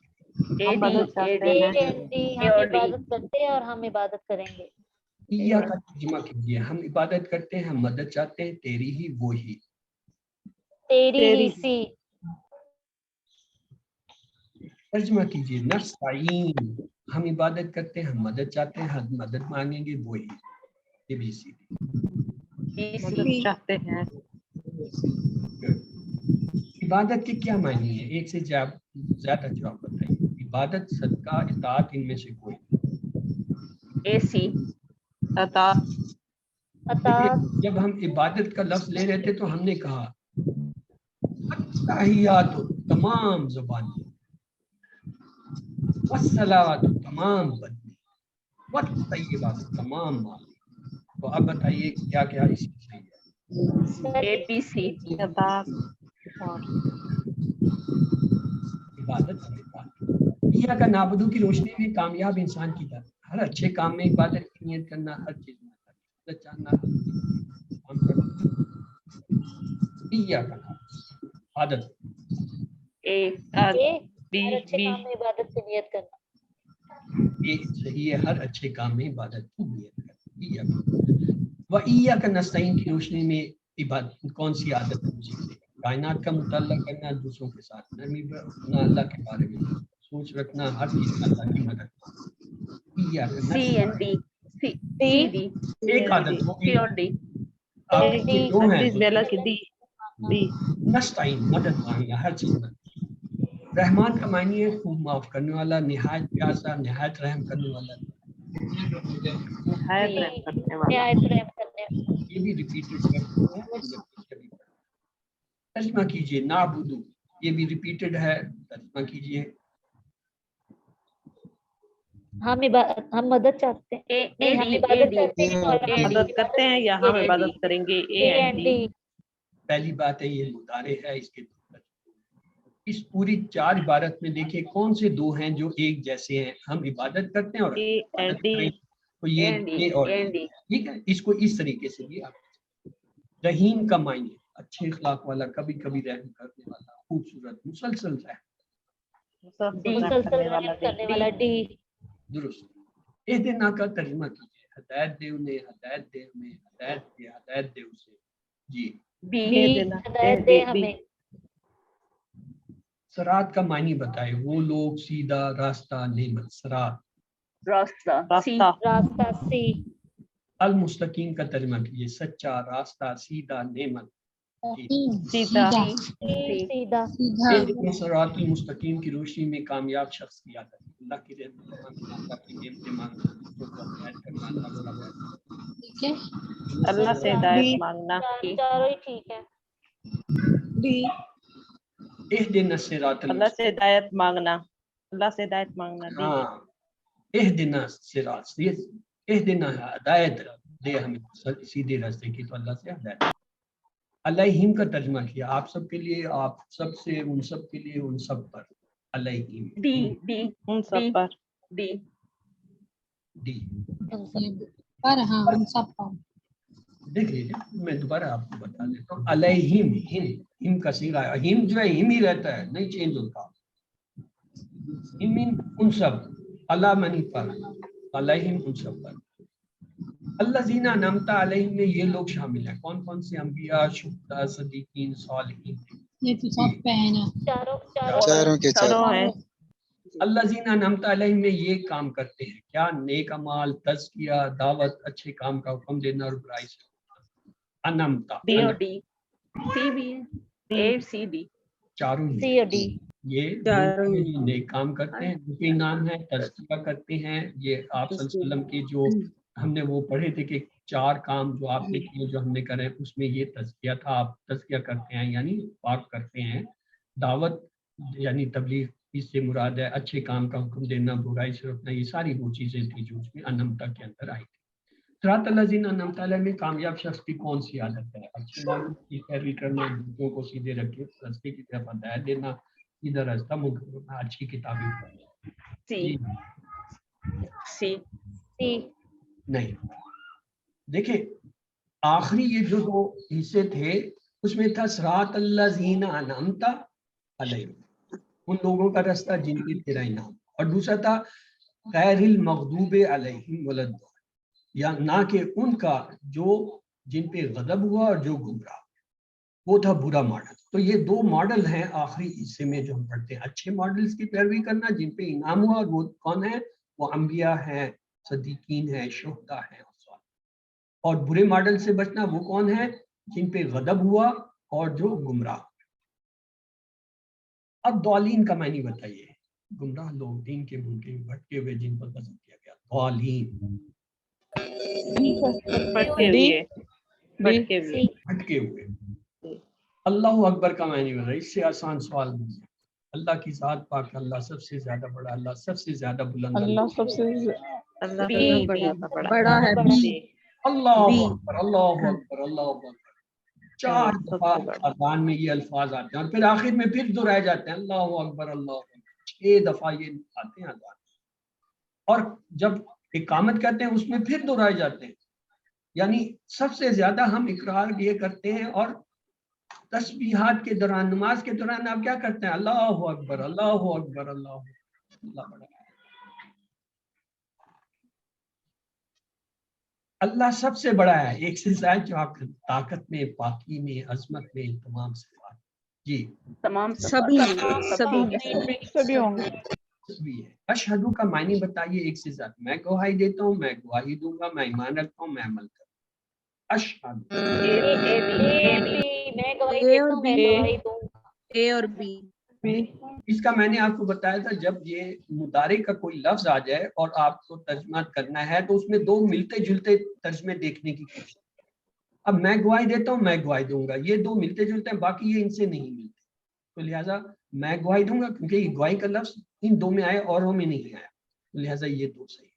Speaker 5: ए
Speaker 4: हम मदद
Speaker 5: डी
Speaker 4: चाहते
Speaker 5: ए
Speaker 4: हैं।
Speaker 5: डी
Speaker 3: हम
Speaker 5: और डी
Speaker 3: इबादत करते हैं और हम इबादत करेंगे।
Speaker 1: इया का तर्जुमा कीजिए, हम इबादत करते हैं, हम मदद चाहते हैं, तेरी ही वो ही।
Speaker 3: तेरी ही। सी
Speaker 1: तर्जुमा कीजिए, नस्तईन हम इबादत करते हैं, हम मदद चाहते हैं, हम मदद मांगेंगे, वो ही। ये भी सीधी।
Speaker 4: मदद चाहते हैं।
Speaker 1: इबादत के क्या मायने हैं, एक से ज्यादा जवाब बताइए। इबादत, सदका, इताअत, इनमें से कोई।
Speaker 5: ए सी
Speaker 4: अता
Speaker 3: अता
Speaker 1: जब हम इबादत का लफ्ज ले रहे थे तो हमने कहा तहियात तमाम जुबानी, वस्सलावात तमाम बदनी, वत्तय्यिबात तमाम माली। तो अब बताइए क्या क्या इसमें सही है।
Speaker 5: ए बी सी
Speaker 4: अता और
Speaker 1: इबादत और इताअत। इया का नाबुदू की रोशनी में कामयाब इंसान की तरह हर अच्छे काम में इबादत की नियत करना, हर चीज में मदद चाहना, काम करना। इया का नाबुदू आदत।
Speaker 5: ए
Speaker 4: बी
Speaker 3: हर अच्छे
Speaker 4: बी
Speaker 3: काम में इबादत की नियत करना।
Speaker 1: ये सही है, हर अच्छे काम में इबादत की नियत करना। व इया का नस्तईन की रोशनी में इबादत कौन सी आदत है मुझे? कायनात का मुताल्ला करना, दूसरों के साथ नरमी बरतना, अल्लाह के बारे में सोच रखना, हर चीज में अल्लाह की मदद। इया का
Speaker 5: C and D C C D
Speaker 1: एक आदत होगी
Speaker 5: सी और डी
Speaker 1: आपकी दो हैं।
Speaker 4: अजीज बेला की दी दी
Speaker 1: नस्ताइन मदद मांगना, हर चीज में। रहमान का मायने है खूब माफ करने वाला, निहायत प्यासा, निहायत रहम करने वाला।
Speaker 4: निहायत रहम करने वाला।
Speaker 3: निहायत रहम करने।
Speaker 1: ये भी रिपीटेड है। तर्जुमा कीजिए, नाबुदू ये भी रिपीटेड है, तर्जुमा कीजिए।
Speaker 3: हम मदद चाहते हैं।
Speaker 5: ए
Speaker 3: नहीं, हम
Speaker 5: डी
Speaker 3: इबादत करते हैं और हम
Speaker 4: मदद करते हैं या हम इबादत करेंगे। A and D.
Speaker 1: पहली बात है ये मुदारे है, इसके इस पूरी चार इबारत में देखिए कौन से दो हैं जो एक जैसे हैं। हम इबादत करते हैं और
Speaker 4: ए
Speaker 1: इबादत
Speaker 4: एंड डी।
Speaker 1: करें, तो ये और
Speaker 5: डी
Speaker 1: ठीक है। इसको इस तरीके से भी आप रहीम का मायने अच्छे अखलाक वाला, कभी कभी रहम करने वाला, खूबसूरत, मुसलसल रहम
Speaker 3: मुसलसल रहम करने वाला। डी
Speaker 1: दुरुस्त। इहदिना का तर्जुमा कीजिए, हिदायत दे उन्हें, हिदायत दे हमें, हिदायत दे उसे। जी
Speaker 5: बी
Speaker 3: हिदायत दे हमें।
Speaker 1: सरात का मायने बताए, वो लोग सीधा रास्ता नेमत। सरात
Speaker 5: रास्ता सी
Speaker 3: रास्ता। सी
Speaker 1: अल मुस्तकीम का तर्जुमा कीजिए, सच्चा रास्ता, सीधा नेमत।
Speaker 4: सीधा
Speaker 3: सीधा।
Speaker 1: सरातुल मुस्तकीम की रोशनी में कामयाब शख्स की आदत, अल्लाह की रहमत की नेमतें मांगना,
Speaker 4: ठीक है। अल्लाह से हिदायत मांगना।
Speaker 3: चारों ही ठीक है।
Speaker 1: इहदिना सिरातल
Speaker 4: अल्लाह से हिदायत मांगना। अल्लाह से हिदायत मांगना। डी
Speaker 1: हाँ, इहदिना सिरात, इहदिना हिदायत दे हमें सीधे रास्ते की, तो अल्लाह से हिदायत। अलैहिम का तर्जुमा किया, आप सब के लिए, आप सब से, उन सब के लिए, उन सब पर। अलैहिम
Speaker 5: डी डी
Speaker 4: उन सब पर।
Speaker 5: डी
Speaker 1: डी
Speaker 9: पर हाँ उन सब पर।
Speaker 1: देख लीजिए, मैं दोबारा आपको बता देता हूँ। अलैहिम, हिम का सीगा, हिम जो है हिम ही रहता है, नहीं चेंज होता। हिम उन सब, अला मनी पर, अलैहिम उन सब पर। अल्लज़ीना अनअमता अलैहिम में ये लोग शामिल हैं, कौन कौन से? अंबिया, शुहदा, सदीकीन, सालिहीन।
Speaker 9: ये तो सब पे है ना।
Speaker 7: चारों के चारों।
Speaker 4: है।
Speaker 1: अल्लज़ीना अनअमता अलैहिम में ये काम करते हैं क्या? नेक अमाल, तज़किया, दावत, अच्छे काम का हुक्म देना और बुराई से अनअमता।
Speaker 5: डी और डी सी बी ए सी डी
Speaker 1: चारों
Speaker 3: सी और डी।
Speaker 1: ये जो नेक काम करते हैं उनके इनाम है, तज़किया करते हैं। ये आप सल्लल्लाहु अलैहि वसल्लम की जो हमने वो पढ़े थे कि 4 काम जो आपने किए जो हमने करे, उसमें ये तज़किया था। आप तज़किया करते हैं यानी पाक करते हैं। दावत यानी तबलीग, इससे मुराद है अच्छे काम का हुक्म देना, बुराई से रोकना। ये सारी वो चीज़ें थी जो उसमें अनमता के अंदर आई थी। सिरातल लज़ीना अनअमता अलैहिम में कामयाब शख्स की कौन सी आदत है? अच्छे मामलों की पैरवी करना, दूसरों को सीधे रखे, रास्ते की तरफ हिदायत देना, सीधा रास्ता मुनकर करना, अच्छी किताबें पढ़ना।
Speaker 5: सी सी
Speaker 3: सी
Speaker 1: नहीं, देखिए आखिरी ये जो 2 हिस्से थे उसमें था सिरातल लज़ीना अनअमता अलैहिम, उन लोगों का रास्ता जिनकी तेरा इनाम, और दूसरा था गैरिल मग़दूबे अलैहिम वलद्दालिन, या ना कि उनका जो जिन पे गजब हुआ और जो गुमराह, वो था बुरा मॉडल। तो ये 2 मॉडल हैं आखिरी हिस्से में जो हम पढ़ते हैं। अच्छे मॉडल्स की पैरवी करना जिन पे इनाम हुआ, और वो कौन है? वो अंबिया हैं, सदीकीन हैं, शुहदा हैं, और बुरे मॉडल से बचना वो कौन है? जिन पे गजब हुआ और जो गुमराह। अब दौलीन का मानी बताइए। गुमराह लोग, दीन के मुनके भटके हुए, जिन पर गजब किया गया। दौलीन भटके हुए। अल्लाह अकबर का मानी बताइए। इससे आसान सवाल नहीं है। अल्लाह की जात पाक, अल्लाह सबसे ज्यादा बड़ा, अल्लाह सबसे ज्यादा बुलंद,
Speaker 4: अल्लाह सबसे
Speaker 6: बड़ा है
Speaker 1: अल्लाह अकबर, अल्लाह अकबर, अल्लाह अकबर। 4 दफा अज़ान में ये अल्फाज आते हैं और फिर आखिर में फिर दोहराए जाते हैं, अल्लाह अकबर, अल्लाह अकबर। 6 दफा ये आते हैं अज़ान, और जब इकामत करते हैं उसमें फिर दोहराए जाते हैं। यानी सबसे ज्यादा हम इकरार ये करते हैं। और तस्बीहात के दौरान, नमाज के दौरान आप क्या करते हैं? अल्लाह अकबर, अल्लाह अकबर, अल्लाह अल्लाह बड़ा। अल्लाह सबसे बड़ा है, एक से ज्यादा जो आप ताकत में, पाकी में, अजमत में, तमाम सिफात। जी
Speaker 5: तमाम
Speaker 6: सभी
Speaker 4: होंगे।
Speaker 1: भी है। अशहदु का मायने बताइए एक से ज्यादा। मैं गवाही देता हूँ, मैं गवाही दूंगा, मैं ईमान रखता हूँ, मैं अमल करूँ। अशहदु
Speaker 3: मैं गवाही देता हूँ, मैं गवाही दूंगा।
Speaker 6: ए और बी।
Speaker 1: इसका मैंने आपको बताया था, जब ये मुदारे का कोई लफ्ज आ जाए और आपको तर्जमा करना है तो उसमें 2 मिलते जुलते तर्जमे देखने की कोशिश। अब मैं गवाही देता हूँ, मैं गवाही दूंगा, ये 2 मिलते जुलते हैं, बाकी ये इनसे नहीं मिलते। तो लिहाजा मैं गवाही दूंगा क्योंकि ये गवाही का लफ्ज इन 2 में आया, औरों में नहीं आया, तो लिहाजा ये 2 सही है।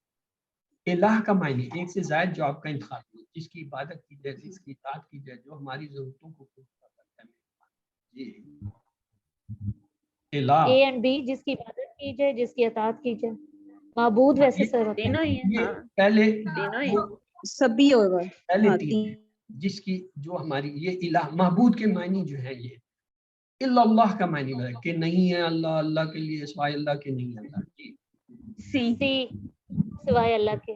Speaker 1: इलाह का मायने एक से ज्यादा जो आपका इंतखाब है, जिसकी इबादत की जाए, जिसकी इताअत की जाए, जो हमारी जरूरतों को पूरा करता है। जी इलाह,
Speaker 3: ए एंड बी, जिसकी इबादत की जाए, जिसकी इताअत की जाए। माबूद वैसे सर होते हैं।
Speaker 5: तीनों ही
Speaker 1: ये
Speaker 5: हाँ,
Speaker 1: पहले
Speaker 5: तीनों ही
Speaker 6: सभी होगा।
Speaker 1: पहले
Speaker 6: हाँ,
Speaker 1: 3 जिसकी जो हमारी ये इलाह, महबूद के मायने जो है ये इल्लल्लाह का मायने है कि नहीं है अल्लाह, अल्लाह के लिए सिवाय अल्लाह के नहीं अल्लाह। जी
Speaker 3: सी सिवाय अल्लाह के।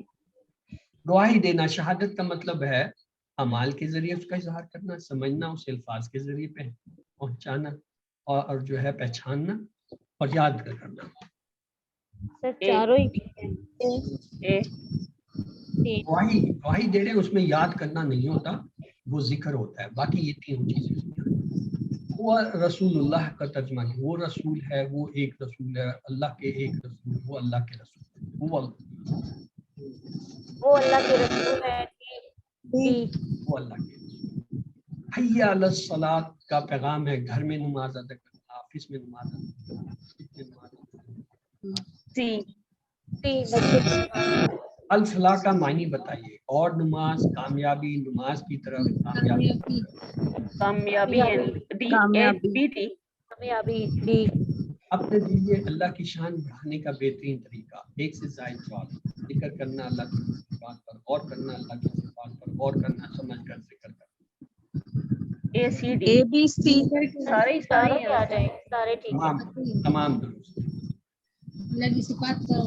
Speaker 1: गवाही देना, शहादत का मतलब है अमाल के जरिए उसका इजहार करना, समझना, उसे अल्फाज के जरिए पहुंचाना, और जो है पहचानना और याद करना।
Speaker 3: सर चारों ही ठीक है।
Speaker 5: ए
Speaker 1: गवाही दे रहे हैं, उसमें याद करना नहीं होता, वो जिक्र होता है। बाकी ये 3 चीजें। वो रसूलुल्लाह का तर्जमा है, वो रसूल है, वो एक रसूल है, अल्लाह के एक रसूल, वो अल्लाह के रसूल है, वो
Speaker 3: अल्लाह के रसूल है।
Speaker 1: वो अल्लाह के रसूल। हय्या अलस सलात का पैगाम है घर में नमाज अदा करना, ऑफिस में नमाज अदा करना।
Speaker 5: सी
Speaker 1: अल फलाह का मायने बताइए। और नमाज, कामयाबी, नमाज की तरफ
Speaker 5: कामयाबी
Speaker 3: डी।
Speaker 1: अपने दिए अल्लाह की शान बढ़ाने का बेहतरीन तरीका। एक से ज्यादा जवाब जिक्र करना अल्लाह की सिफात पर, और करना अल्लाह की सिफात पर, और करना समझ कर जिक्र करना।
Speaker 5: ए C D
Speaker 6: A B C
Speaker 5: सारे
Speaker 3: आ जाए, सारे ठीक है।
Speaker 1: तमाम दुरुस्त।
Speaker 9: अल्लाह की सिफात पर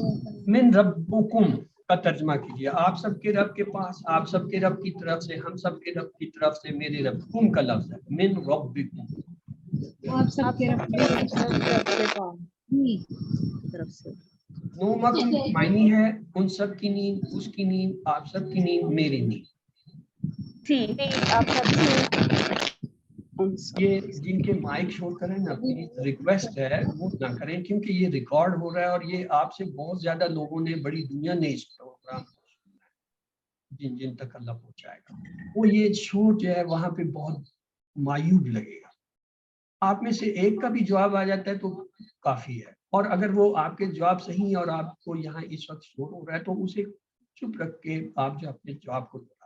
Speaker 1: मिन रब्बुकुम का तर्जमा कीजिए। आप सबके रब के पास, आप सबके रब की तरफ से, हम सबके रब की तरफ से, मेरे रब। कुम का लफ्ज है मिन रब्बिकुम,
Speaker 9: आप सबके रब
Speaker 6: तरफ से।
Speaker 1: नूमकुम मायनी है उन सब की नींद, उसकी नींद, आप सब की नींद, मेरी नींद।
Speaker 5: सी
Speaker 3: आप सब
Speaker 1: ये जिनके माइक शो करें ना, अपनी रिक्वेस्ट है वो ना करें, क्योंकि ये रिकॉर्ड हो रहा है और ये आपसे बहुत ज्यादा लोगों ने, बड़ी दुनिया ने इस प्रोग्राम को सुनना है, जिन जिन तक अल्लाह पहुंचाएगा। वो ये शोर जो है वहां पे बहुत मायूब लगेगा। आप में से एक का भी जवाब आ जाता है तो काफी है, और अगर वो आपके जवाब सही है और आपको यहाँ इस वक्त शोर हो रहा है तो उसे चुप रख के आप जो अपने जवाब को दोहराते हैं।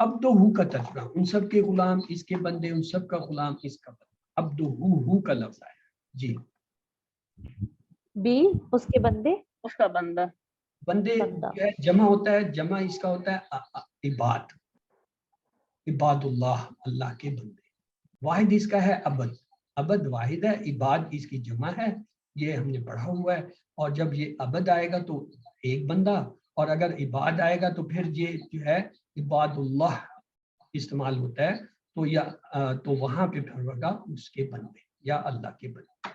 Speaker 1: अब तो हु का तर्जुमा, उन सब के गुलाम इसके बंदे, उन सब का गुलाम इसका बंदा। अब तो हु का लफ्ज आया जी।
Speaker 3: बी उसके बंदे,
Speaker 5: उसका बंदा।
Speaker 1: बंदे
Speaker 3: बंदा।
Speaker 1: क्या है? जमा होता है, जमा इसका होता है इबाद, इबादुल्लाह, अल्लाह के बंदे। वाहिद इसका है अबद, अबद वाहिद है, इबाद इसकी जमा है, ये हमने पढ़ा हुआ है। और जब ये अबद आएगा तो एक बंदा, और अगर इबाद आएगा तो फिर ये जो है इबादुल्लाह इस्तेमाल होता है, तो या तो वहां पे फिर होगा उसके बंदे या अल्लाह के बंदे।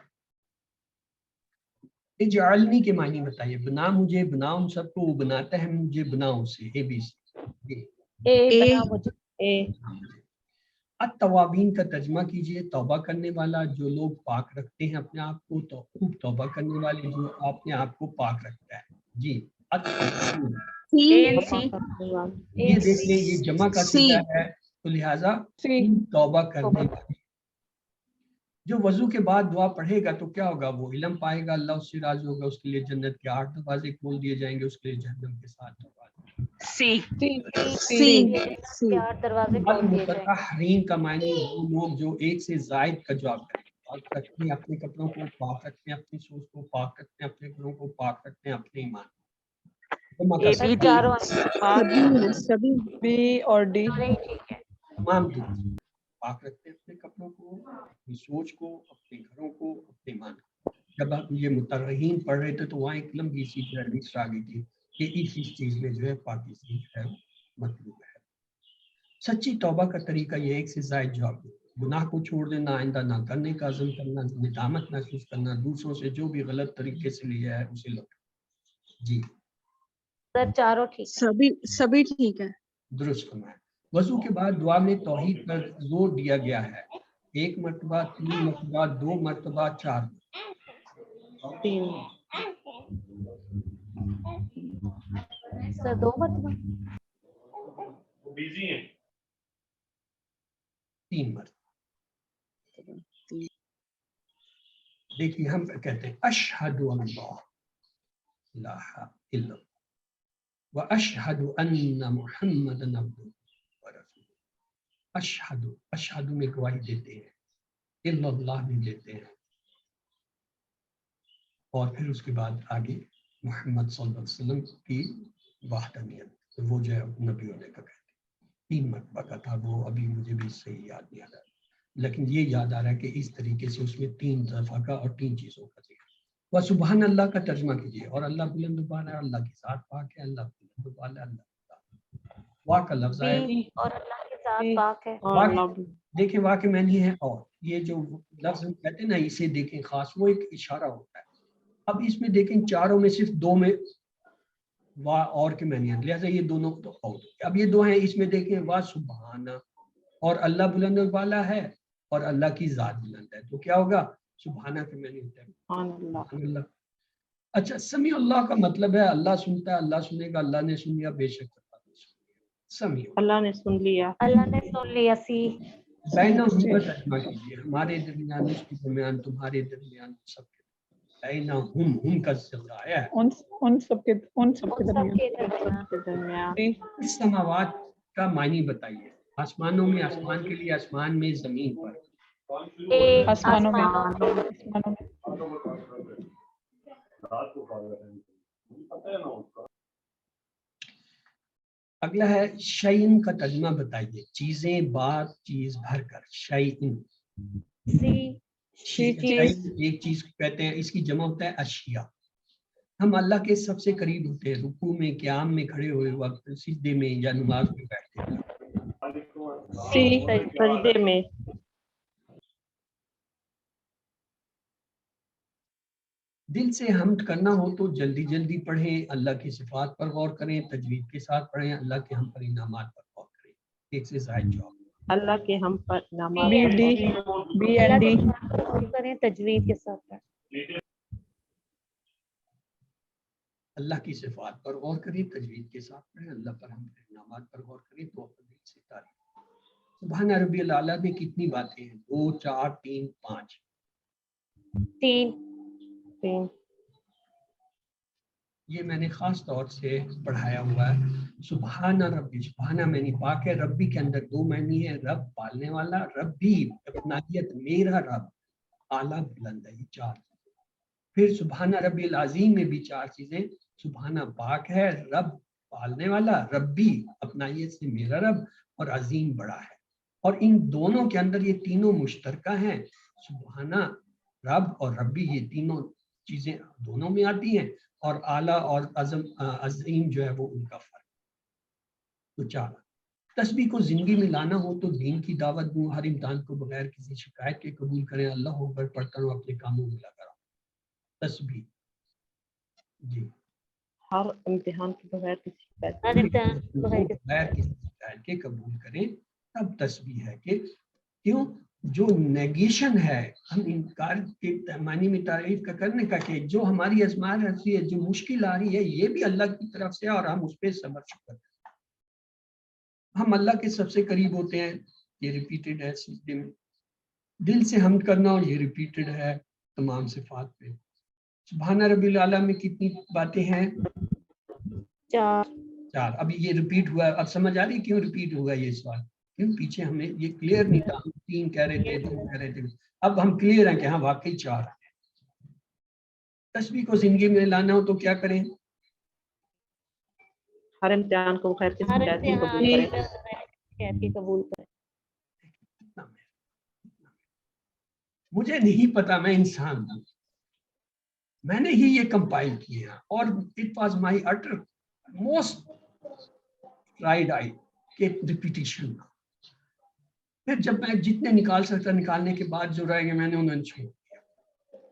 Speaker 1: इजअलनी के मायने बताइए। बना मुझे, बना उन सबको, वो बनाता है मुझे, बना उसे। ABC
Speaker 3: ए बना मुझे,
Speaker 6: ए
Speaker 1: अत-तवाबीन का तर्जमा कीजिए, तौबा करने वाला, जो लोग पाक रखते हैं अपने आप को, तो खूब तौबा करने वाले जो अपने आप को पाक रखता है जी। अत-तवाबीन, ये देख लें ये जमा का सीगा है, तो लिहाजा तौबा करने वाले। जो वजू के बाद दुआ पढ़ेगा तो क्या होगा, वो इल्म पाएगा, अल्लाह उससे राजी होगा, उसके लिए जन्नत के 8 दरवाजे खोल दिए जाएंगे, उसके लिए जहन्नम के 7 दरवाजे।
Speaker 5: सी
Speaker 3: चार दरवाजे खोल दिए जाएंगे।
Speaker 1: मुतहरीन का मायने वो लोग जो एक से जायद का जवाब करें, पाक रखते हैं अपने कपड़ों को, पाक रखते हैं अपनी सोच को, पाक रखते हैं अपने घरों को, पाक रखते हैं अपने ईमान को।
Speaker 3: सर चारों
Speaker 6: सभी बी और डी
Speaker 3: सारे ही ठीक है।
Speaker 1: तमाम दिन पाक रखते हैं अपने कपड़ों को, अपनी सोच को, अपने घरों को, अपने ईमान को। जब आप ये मुतहरीन पढ़ रहे थे तो वहाँ एक लंबी सी हदीस आ गई थी कि इस चीज में जो है पाकिस्तान जो है मतलूब है। सच्ची तौबा का तरीका ये एक से जायद जवाब, गुनाह को छोड़ देना, आइंदा ना करने का अज़म करना, निदामत महसूस करना, दूसरों से जो भी गलत तरीके से लिया है उसे लौटाना जी।
Speaker 3: सर चारों ठीक है।
Speaker 6: सभी ठीक है।
Speaker 1: दुरुस्त फरमाया। वजू के बाद दुआ में तौहीद पर जोर दिया गया है, 1 मरतबा, 3 मरतबा, 2 मरतबा, 4
Speaker 3: सर 2 मरतबा,
Speaker 1: 3 मरतबा। देखिए हम कहते हैं अशहदु अल्लाह इलाहा इल्लल्लाह व अशहदु अन्ना मुहम्मदन अब्दुहु व रसूलुहु। अशहदु, अशहदु में गवाही देते हैं, इल्लल्लाह में देते हैं, और फिर उसके बाद आगे मोहम्मद सल्लल्लाहु अलैहि वसल्लम की वहदानियत, तो वो जो है नबी होने का कहते हैं। 3 मरतबा का था वो, अभी मुझे भी सही याद नहीं आ रहा, लेकिन ये याद आ रहा है कि इस तरीके से उसमें 3 दफा का और 3 चीजों का जिक्र। वह सुबहान अल्लाह का तर्जमा कीजिए, और अल्लाह बुलंद बाला है, अल्लाह की ज़ात पाक है, अल्लाह बुलंद बाला है, अल्लाह। वाह का लफ्ज है
Speaker 3: और अल्लाह के साथ पाक है।
Speaker 1: वाह, देखें वाह के मैनी है, और ये जो लफ्ज हम कहते हैं ना इसे देखें खास, वो एक इशारा होता है। अब इसमें देखें चारों में सिर्फ 2 में वाह और के मैनी है, लिहाजा ये दोनों तो और। अब ये 2 हैं, इसमें देखें वाह सुबहाना, और अल्लाह बुलंद वाला है और अल्लाह की ज़ात बुलंद है, तो क्या होगा, सुबहाना के मैनी होता है अल्लाह। अच्छा, समी अल्लाह का मतलब है अल्लाह सुनता है, अल्लाह सुनेगा, अल्लाह ने सुन लिया, बेशक समी,
Speaker 4: अल्लाह ने सुन लिया,
Speaker 3: अल्लाह ने सुन लिया। सी
Speaker 1: बैनहुम का तर्जुमा कीजिए, हमारे दरमियान, उसके दरमियान, तुम्हारे दरमियान, सबके बैनहुम, हुम का सिगा आया है,
Speaker 6: उन सबके दरमियान।
Speaker 3: दरमियान।
Speaker 1: इस समावात का मायने बताइए। आसमानों में, आसमान के लिए आसमान में, जमीन पर,
Speaker 6: आसमानों में।
Speaker 1: अगला है शैइन का तर्जुमा बताइए, चीजें, बात, चीज भरकर, शैइन। एक चीज कहते हैं, इसकी जमा होता है अशिया। हम अल्लाह के सबसे करीब होते हैं, रुकू में, क़याम में, खड़े हुए वक्त, सिजदे में या नमाज में बैठते हैं।
Speaker 4: सजदे में।
Speaker 1: दिल से हमद करना हो तो जल्दी जल्दी पढ़ें, अल्लाह की सिफात पर गौर करें, तजवीद के साथ पढ़ें, अल्लाह के हम पर इनामात पर गौर करें। एक से ज़ायद जवाब।
Speaker 4: अल्लाह के हम पर नमाज
Speaker 3: बी एंड डी करें तजवीद के साथ पढ़ें।
Speaker 1: अल्लाह की सिफात पर गौर करें, तजवीद के साथ पढ़ें, अल्लाह पर हम इनामात पर गौर करें तो अपने दिल से तारीफ। सुभान रब्बियल आला में कितनी बातें हैं? 2, 4, 3, 5।
Speaker 4: 3
Speaker 1: ये मैंने खास तौर से पढ़ाया हुआ है। सुभान रब्बी, सुभाना मैंने पाक है, रब्बी के अंदर 2 मायने हैं, रब पालने वाला, रब्बी अपनाहियत मेरा रब, आला बुलंद है, ये 4। फिर सुभान रब्बिल अज़ीम में भी 4 चीजें, सुभाना पाक है, रब पालने वाला, रब्बी अपनाहियत से मेरा रब, और अजीम बड़ा है। और इन दोनों के अंदर ये तीनों मुश्तरका हैं, सुभाना, रब और रब्बी, ये तीनों चीजें दोनों में आती हैं, और आला और अजीम जो है वो उनका फर्क। तो 4 तस्बीह को जिंदगी में लाना हो तो दीन की दावत दूं, हर इम्तिहान को बगैर किसी शिकायत के कबूल करें, अल्लाह अकबर पढ़कर हूँ अपने कामों में लगा रहा। तस्बीह जी,
Speaker 4: हर इम्तिहान के बगैर किसी शिकायत
Speaker 3: हर इम्तिहान
Speaker 1: बगैर किसी शिकायत के कबूल करें, तब तस्बीह है। कि क्यों? जो नेगेशन है, हम इनकार के पैमाने में तारीफ का करने का, कि जो हमारी आजमाइश है, जो मुश्किल आ रही है, ये भी अल्लाह की तरफ से, और हम उस पर सब्र शुक्र करें। हम अल्लाह के सबसे करीब होते हैं, ये रिपीटेड है सिजदे में। दिल से हम करना, और ये रिपीटेड है तमाम सिफात पे। सुभान रब्बिल आला में कितनी बातें हैं? 4। अभी ये रिपीट हुआ, अब समझ आ रही क्यों रिपीट हुआ ये सवाल? क्यों? पीछे हमें ये क्लियर नहीं था, हम 3 कह रहे थे, 2 कह रहे थे, अब हम क्लियर हैं कि हाँ वाकई 4 है। तस्बीह को जिंदगी में लाना हो तो क्या करें?
Speaker 4: हर इम्तिहान को बगैर किसी शिकायत के कबूल करें।
Speaker 1: मुझे नहीं पता, मैं इंसान हूँ, मैंने ही ये कंपाइल किया, और it was my utter most tried I के रिपीटिशन। फिर जब मैं जितने निकाल सकता, निकालने के बाद जो रह गए मैंने उन्हें छोड़ दिया।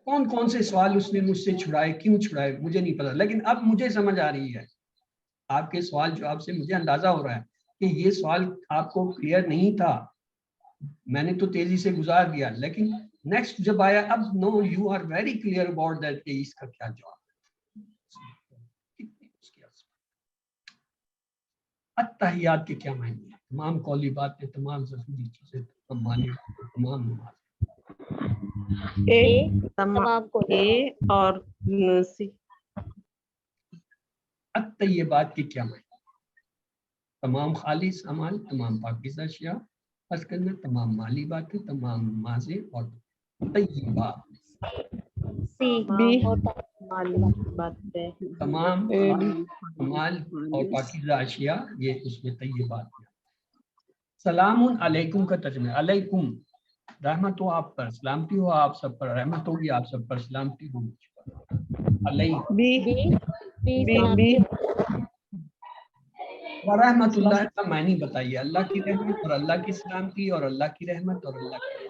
Speaker 1: कौन कौन से सवाल उसने मुझसे छुड़ाए, क्यों छुड़ाए, मुझे नहीं पता, लेकिन अब मुझे समझ आ रही है। आपके सवाल जवाब से मुझे अंदाजा हो रहा है कि ये सवाल आपको क्लियर नहीं था, मैंने तो तेजी से गुजार दिया, लेकिन नेक्स्ट जब आया, अब now you are very clear about that कि इसका क्या जवाब है। अत्तहियात के क्या मायने हैं? तमाम कौली बातें, तमाम ज़रूरी चीजें, तमाम नमाज।
Speaker 3: तमाम को
Speaker 4: और सी।
Speaker 1: अत्तय्यबात के क्या मायने? तमाम खालिस अमाल, तमाम पाकीज़ा अशिया, अर्ज़ करना, तमाम माली बातें, तमाम नमाजें, और तय्यबा तमाम अमाल और पाकीज़ा अशिया, ये उसमें तय्यबात है। सलामुन अलैकुम का तर्जुमा, अलैकुम रहमत हो आप पर, सलामती हो आप सब पर, रहमत होगी आप सब पर, सलामती हो मुझ पर। अलैकुम व रहमतुल्लाह का मायने बताइए। अल्लाह की रहमत, और अल्लाह की सलामती, और अल्लाह की रहमत, और अल्लाह की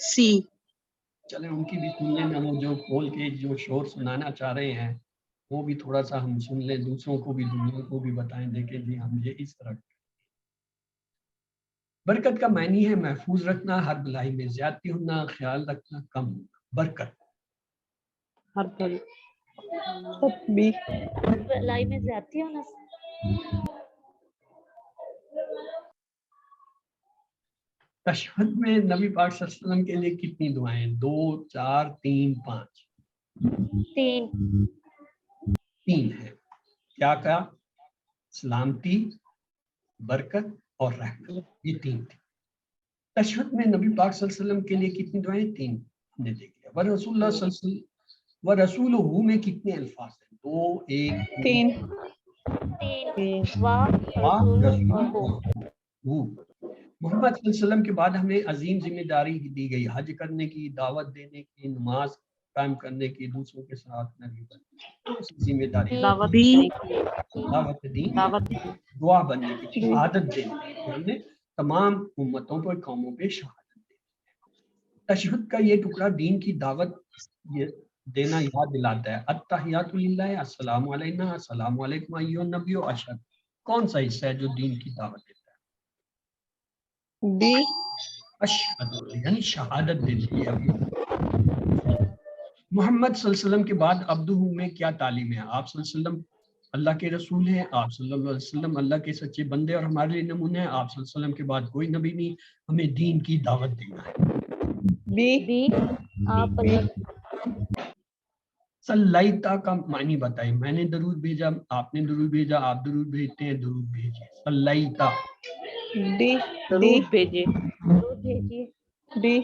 Speaker 5: सी।
Speaker 1: चले उनकी भी सुन लेना, वो जो खोल के जो शोर सुनाना चाह रहे हैं वो भी थोड़ा सा हम सुन लें, दूसरों को भी, दुनिया को भी बताएं, देखें जी हम ये इस तरह। बरकत का मायने है महफूज रखना, हर भलाई में ज्यादती होना, ख्याल रखना, कम होना। बरकत
Speaker 4: हर
Speaker 3: भलाई में ज्यादती होना।
Speaker 1: तशहद में नबी पाक सल्लल्लाहु अलैहि वसल्लम के लिए कितनी दुआएं? 2, 4, 3, 5। 3 है। क्या कहा? सलामती, बरकत और रहमत, ये 3 थे। तशहद में नबी पाक सल्लल्लाहु अलैहि वसल्लम के लिए कितनी दुआएं? 3 हमने देख लिया। व रसूलुल्लाह सल्लल्लाहु अलैहि वसल्लम व रसूलुहु में कितने अल्फाज हैं? 2, 1, 3। मोहम्मद सल्लल्लाहु अलैहि वसल्लम के बाद हमें अजीम जिम्मेदारी दी गई, हज करने की, दावत देने की, नमाज कायम करने की, दूसरों के साथ नबी बनने, जिम्मेदारी, दावत दी, दुआ बनने की, शहादत देने की, हमने तमाम उम्मतों पर, कौमों पे शहादत दी। तशहद का ये टुकड़ा दीन की दावत, ये دینا یاد دلاتا ہے. التحیات للہ السلام علینا السلام علیکم ایھا النبی اشہد. کون سا حصہ ہے جو دین کی دعوت دیتا ہے؟
Speaker 4: بی
Speaker 1: اشہد یعنی شہادت دیتی ہے. محمد صلی اللہ علیہ وسلم کے بعد عبدہ میں کیا تعلیم ہے؟ آپ صلی اللہ علیہ وسلم اللہ کے رسول ہیں، آپ صلی اللہ علیہ وسلم اللہ کے سچے بندے اور ہمارے لیے نمونے ہیں. آپ صلی اللہ علیہ وسلم کے بعد کوئی نبی نہیں. ہمیں دین کی دعوت دینا ہے.
Speaker 4: بی
Speaker 3: آپ
Speaker 1: صلیتا کا معنی بتائیں. میں نے درود بھیجا، آپ نے درود بھیجا، آپ درود بھیجتے ہیں، درود بھیجیے. صلیتا.
Speaker 4: ڈی
Speaker 5: درود بھیجیے.
Speaker 3: بھیجیے.
Speaker 4: ڈی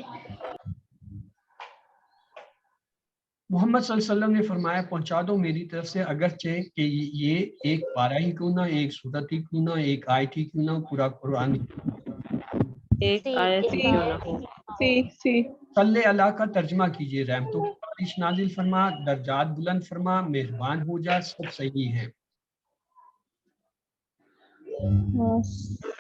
Speaker 1: محمد صلی اللہ علیہ وسلم نے فرمایا پہنچا دو میری طرف سے، اگرچہ کہ یہ ایک پارہ ہی کیوں نہ، ایک سورت ہی کیوں نہ، ایک آیت ہی کیوں نہ، پورا قرآن.
Speaker 5: ایک آیت ہی کیوں نہ ہو.
Speaker 4: سی
Speaker 1: صلی اللہ کا ترجمہ کیجئے. رحمتوں کی بارش نازل فرما، درجات بلند فرما، مہربان ہو جا، سب صحیح ہیں.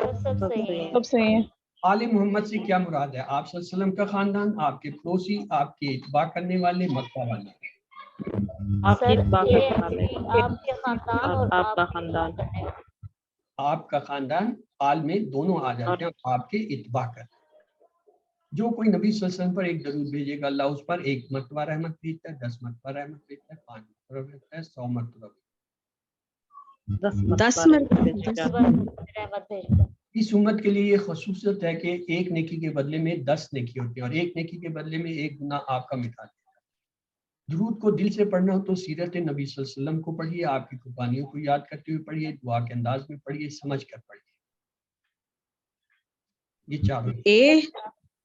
Speaker 3: سب صحیح ہے.
Speaker 4: سب صحیح ہے.
Speaker 1: آل محمد سے کیا مراد ہے؟ آپ صلی اللہ علیہ وسلم کا خاندان، آپ کے پڑوسی، آپ کے اتباع کرنے والے، مکہ والے.
Speaker 5: آپ کی اتباع
Speaker 3: یہ
Speaker 5: کرنے والے
Speaker 3: آپ کے خاندان
Speaker 5: اور
Speaker 3: اور
Speaker 5: آپ کا
Speaker 3: کے
Speaker 5: خاندان.
Speaker 3: اتباع کرنے والے.
Speaker 1: آپ کا خاندان آل میں دونوں آ جاتے ہیں، اور آپ کے اتباع کرتے ہیں. جو کوئی نبی صلی اللہ علیہ وسلم پر ایک درود بھیجے گا، اللہ اس پر 1 مرتبہ رحمت بھیجتا ہے، 10 مرتبہ رحمت بھیجتا ہے، 5 مرتبہ بھیجتا ہے، 100 مرتبہ.
Speaker 5: 10 مرتبہ بھیجتا ہے.
Speaker 3: رحمت بھیجتا ہے.
Speaker 1: اس امت کے لیے یہ خصوصیت ہے کہ ایک نیکی کے بدلے میں 10 نیکی ہوتی ہیں، اور ایک نیکی کے بدلے میں 1 گناہ آپ کا مٹا دیتا ہے. درود کو دل سے پڑھنا ہو تو سیرت نبی صلی اللہ علیہ وسلم کو پڑھیے، آپ کی قربانیوں کو یاد کرتے ہوئے پڑھیے، دعا کے انداز میں پڑھیے، سمجھ کر پڑھیے. یہ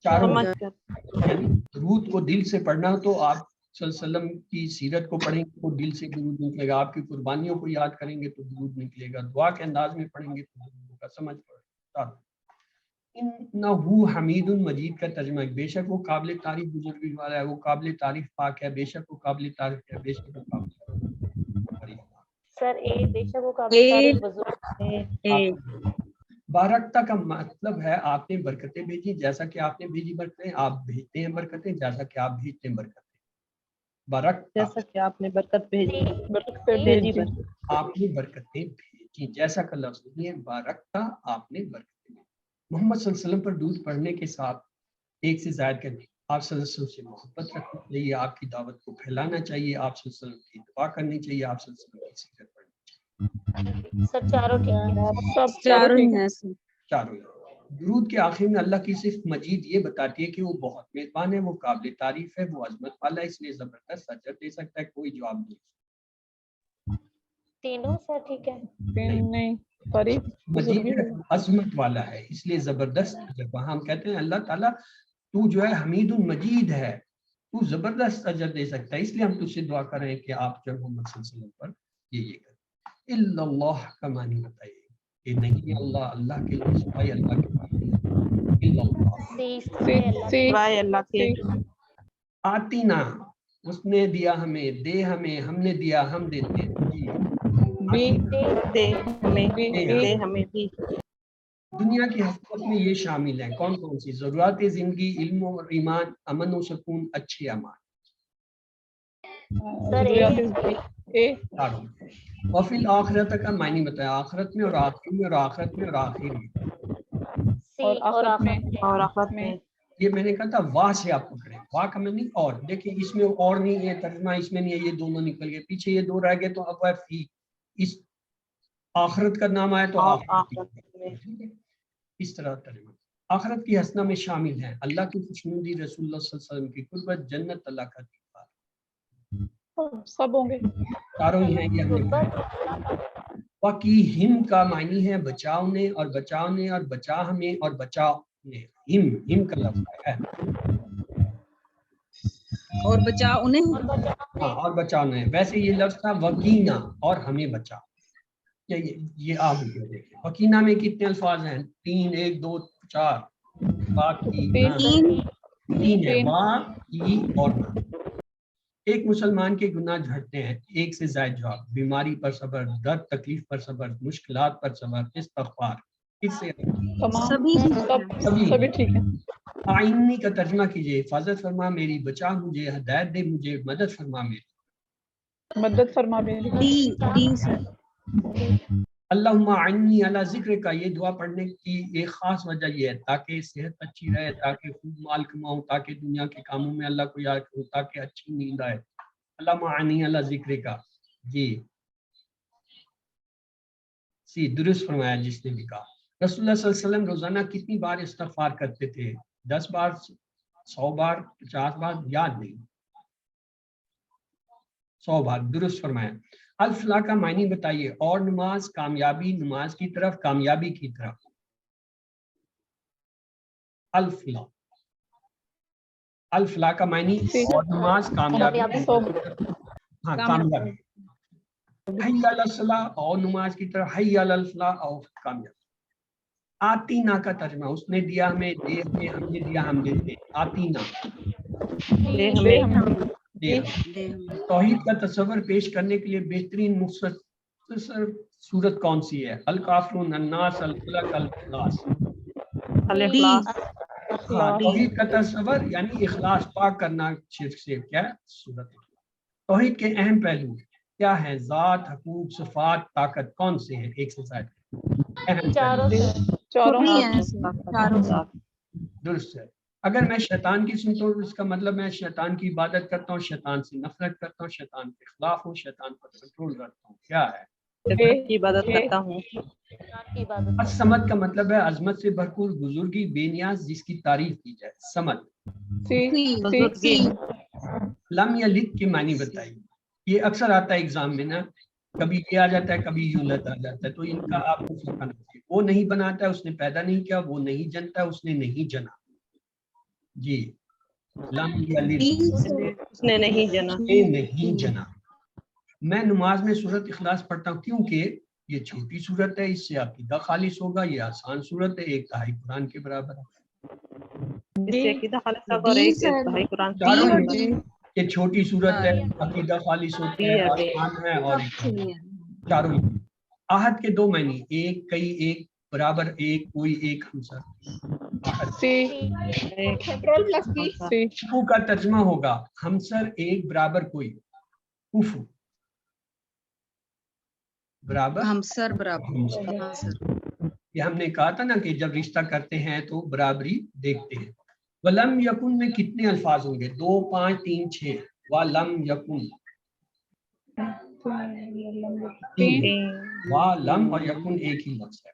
Speaker 1: چاروں یعنی درود کو دل سے پڑھنا ہو تو آپ صلی اللہ علیہ وسلم کی سیرت کو پڑھیں گے تو دل سے درود نکلے گا. آپ کی قربانیوں کو یاد کریں گے تو درود نکلے گا. دعا کے انداز میں پڑھیں گے تو درود کا سمجھ پڑے. انہو حمید مجید کا ترجمہ ہے. بے شک وہ قابل تعریف بزرگی والا ہے، وہ قابل تعریف پاک ہے. بے شک وہ قابل تعریف ہے، بے شک وہ قابل تعریف.
Speaker 3: سر بے شک وہ قابل تعریف بزرگ ہے.
Speaker 1: بارکتا کا مطلب ہے آپ نے برکتیں بھیجی، جیسا کہ آپ نے بھیجی برکتیں. آپ بھیجتے ہیں برکتیں جیسا کہ آپ بھیجتے ہیں برکتیں. بارکتا
Speaker 4: جیسا کہ آپ نے برکت بھیجی.
Speaker 5: بھیجی.
Speaker 1: آپ نے برکتیں بھیجی، جیسا کہ لفظ نہیں ہے. بارکتا آپ نے برکتیں بھیجی. محمد صلی اللہ علیہ وسلم پر درود پڑھنے کے ساتھ ایک سے زائد کرنے، آپ صلی اللہ علیہ وسلم سے محبت رکھنی چاہیے، آپ کی دعوت کو پھیلانا چاہیے، آپ صلی اللہ علیہ وسلم کی دعا کرنی چاہیے، آپ صلی اللہ علیہ وسلم کی سیرت پڑھنی چاہیے.
Speaker 3: سب چاروں ٹھیک ہے.
Speaker 4: سب
Speaker 5: چاروں ہی ہیں.
Speaker 1: چاروں. درود کے آخر میں اللہ کی صرف مجید یہ بتاتی ہے کہ وہ بہت مہربان ہے، وہ قابل تعریف ہے، وہ عظمت والا ہے، اس لیے زبردست اجر دے سکتا ہے، کوئی جواب نہیں.
Speaker 3: تینوں سر ٹھیک ہے.
Speaker 4: نہیں تعریف
Speaker 1: مجید ہے، عظمت والا ہے، اس لیے زبردست اجر. وہاں ہم کہتے ہیں اللہ تعالیٰ تو جو ہے حمید المجید ہے، تو زبردست اجر دے سکتا ہے، اس لیے ہم تجھ سے دعا کر رہے ہیں کہ آپ جو محمد صلی اللہ علیہ وسلم پر یہ کریں. الا اللہ کا معنی بتائیے کہ نہیں اللہ، اللہ کے لیے سوائے اللہ کے پاس الا اللہ.
Speaker 4: سوائے اللہ کے.
Speaker 1: آتینا اس نے دیا ہمیں، دے ہمیں، ہم نے دیا ہم دیتے ہیں.
Speaker 4: بی
Speaker 5: دے ہمیں،
Speaker 4: دے ہمیں بھی.
Speaker 1: دنیا کی حقیقت میں یہ شامل ہیں کون کون سی؟ ضروریات زندگی، علم اور ایمان، امن و سکون، اچھے اعمال. اور پھر آخرت کا معنی بتایا، آخرت میں اور آخر میں اور آخرت میں اور آخر میں.
Speaker 4: اور آخرت میں.
Speaker 1: یہ میں نے کہا تھا واہ سے آپ پکڑیں، واہ کا معنی اور. دیکھیں اس میں اور نہیں ہے، ترجمہ اس میں نہیں ہے، یہ دونوں نکل گئے، پیچھے یہ 2 رہ گئے تو اب ہے فی. اس آخرت کا نام آیا تو آخرت میں. اس طرح ترجمہ. آخرت کی حسنہ میں شامل ہیں اللہ کی خوشنودی، رسول اللہ صلی اللہ علیہ وسلم کی قربت، جنت، اللہ کا دیدار.
Speaker 4: سب ہوں گے.
Speaker 1: چاروں ہی ہیں یہ ہم نے. وکی ہم کا معنی ہے بچاؤ نے، اور بچاؤ نے، اور بچا ہمیں، اور بچاؤ نے. ہم کا لفظ ہے
Speaker 5: اور بچا انہیں.
Speaker 1: ہاں، اور بچاؤ نے. ویسے یہ لفظ تھا وکینا، اور ہمیں بچا. یہ آپ دیکھیں وکینا میں کتنے الفاظ ہیں؟ 3، 1، 2، 4. وکینا 3 ہے، وا کی اور نا. ایک مسلمان کے گناہ جھڑتے ہیں، ایک سے زائد جواب. بیماری پر صبر، درد تکلیف پر صبر، مشکلات پر صبر، استغفار. اس سے
Speaker 4: سبھی ٹھیک ہے.
Speaker 1: आइनी का तर्जमा कीजिए, हिफाजत फरमा मेरी, बचा मुझे, हदायत दे मुझे, मदद फरमा मेरी।
Speaker 5: मदद फरमा मेरी।
Speaker 9: D sir.
Speaker 1: अल्लाहुम्मा आइनी अला जिक्र का, ये दुआ पढ़ने की एक खास वजह ये है ताकि सेहत अच्छी रहे, ताकि खूब माल कमाऊं, ताकि दुनिया के कामों में अल्लाह को याद करूं, ताकि अच्छी नींद आए। अल्लाहुम्मा आइनी अला जिक्र का, जी सी दुरुस्त फरमाया जिसने भी कहा। रसूलुल्लाह सल्लल्लाहु अलैहि वसल्लम रोजाना कितनी बार इस्तिग़फ़ार करते थे? 10 बार, 100 बार, 50 बार, याद नहीं, 100 बार, दुरुस्त फरमाया। अल फलाह का मायने बताइए। और नमाज कामयाबी, नमाज की तरफ, कामयाबी की तरफ। अल फलाह, अल फलाह का मायने और नमाज कामयाबी, हाँ कामयाबी। हय्या अल सलाह और नमाज की तरफ, हय्या अल फलाह और कामयाबी। आतीना का तर्जुमा, उसने दिया हमें, दे हमें, हमने दिया हम देते। आतीना, दे हमें। तौहीद का तस्वर पेश करने के लिए बेहतरीन मुख्तसर सूरत कौन सी है? अल काफिरून, अन्नास, अल फलक, अल इखलास। हाँ, तौहीद का तस्वर यानी इखलास, पाक करना शिर्क से, क्या सूरत। तौहीद के अहम पहलू क्या है? ज़ात, हकूक, सिफात, ताकत कौन से हैं? एक से ज्यादा अहम पहलू।
Speaker 4: चारों।
Speaker 1: दुरुस्त है। अगर मैं शैतान की सुनता हूँ इसका मतलब मैं शैतान की इबादत करता हूँ, शैतान से नफरत करता हूँ, शैतान के खिलाफ हूँ, शैतान पर कंट्रोल करता हूँ। क्या है?
Speaker 8: की इबादत करता हूँ।
Speaker 1: समद का मतलब है अजमत से भरपूर, बुजुर्गी, बेनियाज, जिसकी तारीफ की जाए। समद। लम यलिद के मानी बताइए। ये अक्सर आता है एग्जाम में ना, कभी ये आ जाता है, कभी यूलद आ जाता है, तो इनका आपको फरकाना चाहिए। वो नहीं बनाता है, उसने पैदा नहीं किया, वो नहीं जनता है, उसने नहीं जना। जी, लम यलिद,
Speaker 6: उसने नहीं जना।
Speaker 1: नहीं जना। मैं नमाज में सूरत इखलास पढ़ता हूँ क्योंकि ये छोटी सूरत है, इससे अकीदा खालिस होगा। ये आसान सूरत है, 1 तिहाई कुरान के बराबर है।
Speaker 6: इससे अकीदा खालिस होगा और एक तिहाई कुरान।
Speaker 1: ये छोटी सूरत है, अकीदा खालिस होता है, आसान है, और चारों। आहद के 2 मायने, एक, कई, एक, बराबर, एक, कोई, एक, हमसर। कुफू का तर्जमा होगा हमसर, एक, बराबर, कोई। कुफू बराबर,
Speaker 5: हमसर बराबर।
Speaker 1: ये हमने कहा था ना कि जब रिश्ता करते हैं तो बराबरी देखते हैं। वलम यकुन में कितने अल्फाज होंगे? 2, 5, 3, 6। वलम यकुन, लम और यकुन एक ही लफ्ज है।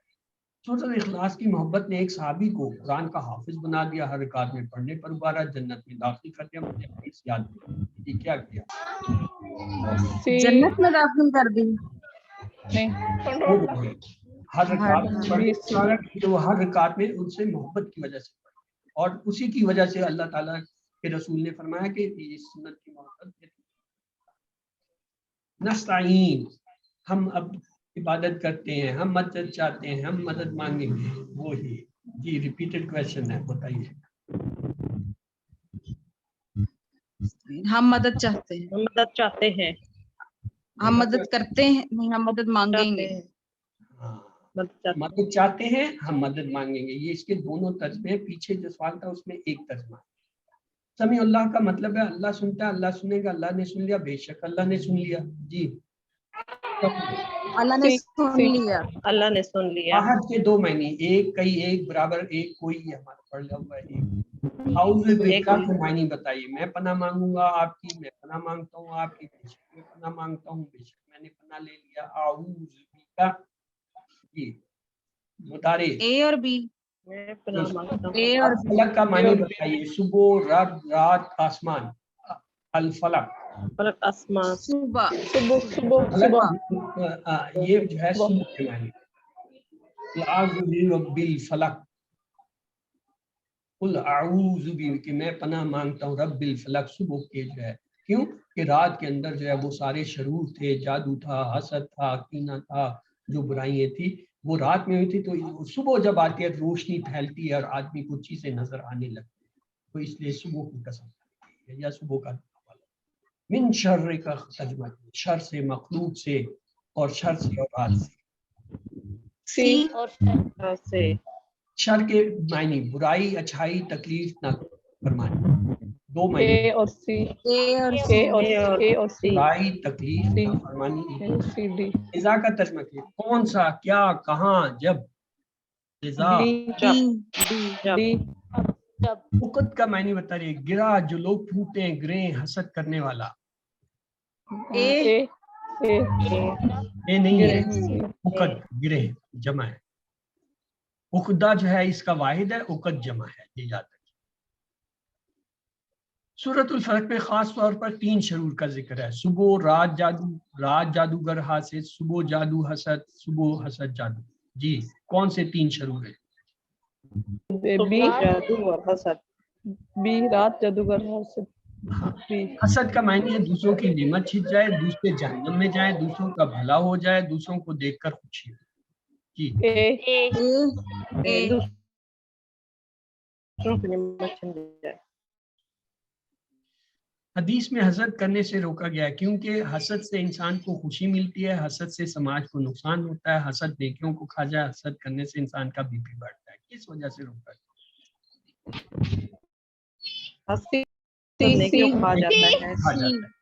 Speaker 1: सूरत इखलास की मोहब्बत ने एक सहाबी को कुरान का हाफिज बना दिया, हर रिकात में पढ़ने पर उबारा, जन्नत में दाखिल कर दिया। मुझे हदीस याद नहीं, ये क्या किया?
Speaker 5: जन्नत में दाखिल कर दी।
Speaker 1: हर रिकात में पढ़ने पर उबारा, तो हर रिकात में उनसे मोहब्बत की वजह से पढ़ी, और उसी की वजह से अल्लाह ताला के रसूल ने फरमाया कि ये सुन्नत की मोहब्बत। नस्ताईन, हम अब इबादत करते हैं, हम मदद चाहते हैं, हम मदद मांगेंगे। वो ही जी रिपीटेड क्वेश्चन है, बताइए।
Speaker 5: हम मदद चाहते हैं।
Speaker 6: हम मदद चाहते हैं।
Speaker 5: हम मदद करते हैं, नहीं हम मदद मांगेंगे।
Speaker 1: मदद चाहते हैं, हम मदद मांगेंगे। ये इसके दोनों तर्जमे हैं। पीछे जो सवाल था उसमें एक तर्जमा। समी अल्लाह का मतलब है अल्लाह सुनता है, अल्लाह सुनेगा, अल्लाह ने सुन लिया, बेशक अल्लाह ने सुन लिया। जी,
Speaker 5: अल्लाह ने सुन लिया।
Speaker 6: अल्लाह ने सुन लिया।
Speaker 1: आहद के 2 मायने, एक, कई, एक, बराबर, एक, कोई। ये हमारा पढ़ लिया हुआ है। एक आऊज़ु बिल्लाह के मायने बताइए। मैं पनाह मांगूंगा आपकी, मैं पनाह मांगता हूँ आपकी, बेशक मैं पनाह मांगता हूँ, बेशक मैंने पनाह ले लिया। आऊज़ु बिल्लाह, जी मुतारे।
Speaker 5: ए और बी।
Speaker 6: मैं पनाह मांगता हूँ।
Speaker 5: ए और
Speaker 1: फलक का मायने बताइए। सुबह, रात, आसमान। अल फलक,
Speaker 6: फलक, आसमान।
Speaker 5: सुबह।
Speaker 1: फलक, ये जो है सुबह के मायने। रब्बिल फलक, कुल आऊज़ु बि, कि मैं पनाह मांगता हूँ रब्बिल फलक, सुबह के जो है। क्यों कि रात के अंदर जो है वो सारे शरूर थे, जादू था, हसद था, कीना था, जो बुराइयां थी वो रात में हुई थी। तो सुबह जब आती है रोशनी फैलती है और आदमी को चीजें नजर आने लगती है, तो इसलिए सुबह की कसम है या सुबह का मिन शर्र का तर्जुमा, शर से, मखलूक से, और शर से और रात से।
Speaker 6: और से
Speaker 1: शर के मायने बुराई, अच्छाई, तकलीफ, ना फरमानी, दो मायने
Speaker 4: ए और सी,
Speaker 5: ए और
Speaker 4: ए और सी,
Speaker 1: बुराई, तकलीफ,
Speaker 4: सी,
Speaker 1: ना फरमानी।
Speaker 4: ए, सी, डी,
Speaker 1: इज़ा का तर्जुमा कीजिए, कौन सा, क्या, कहाँ, जब। इज़ा
Speaker 4: डी,
Speaker 5: डी
Speaker 4: डी,
Speaker 3: जब
Speaker 1: उकत का मायने बता रही है, गिरा, जो लोग फूटे, गिरे, हसद करने वाला।
Speaker 5: ए
Speaker 4: ए,
Speaker 1: ये नहीं है,
Speaker 4: गिरे,
Speaker 1: उकत गिरे जमा है। उकदा जो है इसका वाहिद है, उकत जमा है, ये याद रखिए। सूरतुल फलक में खास तौर पर 3 शरूर का जिक्र है, सुबह, रात जादू, रात जादूगर हासिद, सुबह जादू हसद, सुबह हसद जादू। जी, कौन से 3 शरूर हैं?
Speaker 4: बी, जादू और हसद, बी, रात, जादूगर, हसद, बी।
Speaker 1: हसद का मायने है दूसरों की नेमत छिप जाए, दूसरे जहन्नम में जाए, दूसरों का भला हो जाए, दूसरों को देखकर खुशी हो। जी,
Speaker 4: ए,
Speaker 5: ए
Speaker 4: दूसरों की निमत छिन जाए।
Speaker 1: हदीस में हसद करने से रोका गया है क्योंकि हसद से इंसान को खुशी मिलती है, हसद से समाज को नुकसान होता है, हसद नेकियों को खा जाए, हसद करने से इंसान का बीपी बढ़ता है। किस वजह से रोका गया?
Speaker 4: हंसी नेकियों को खा जाता है।
Speaker 1: खा जाता है।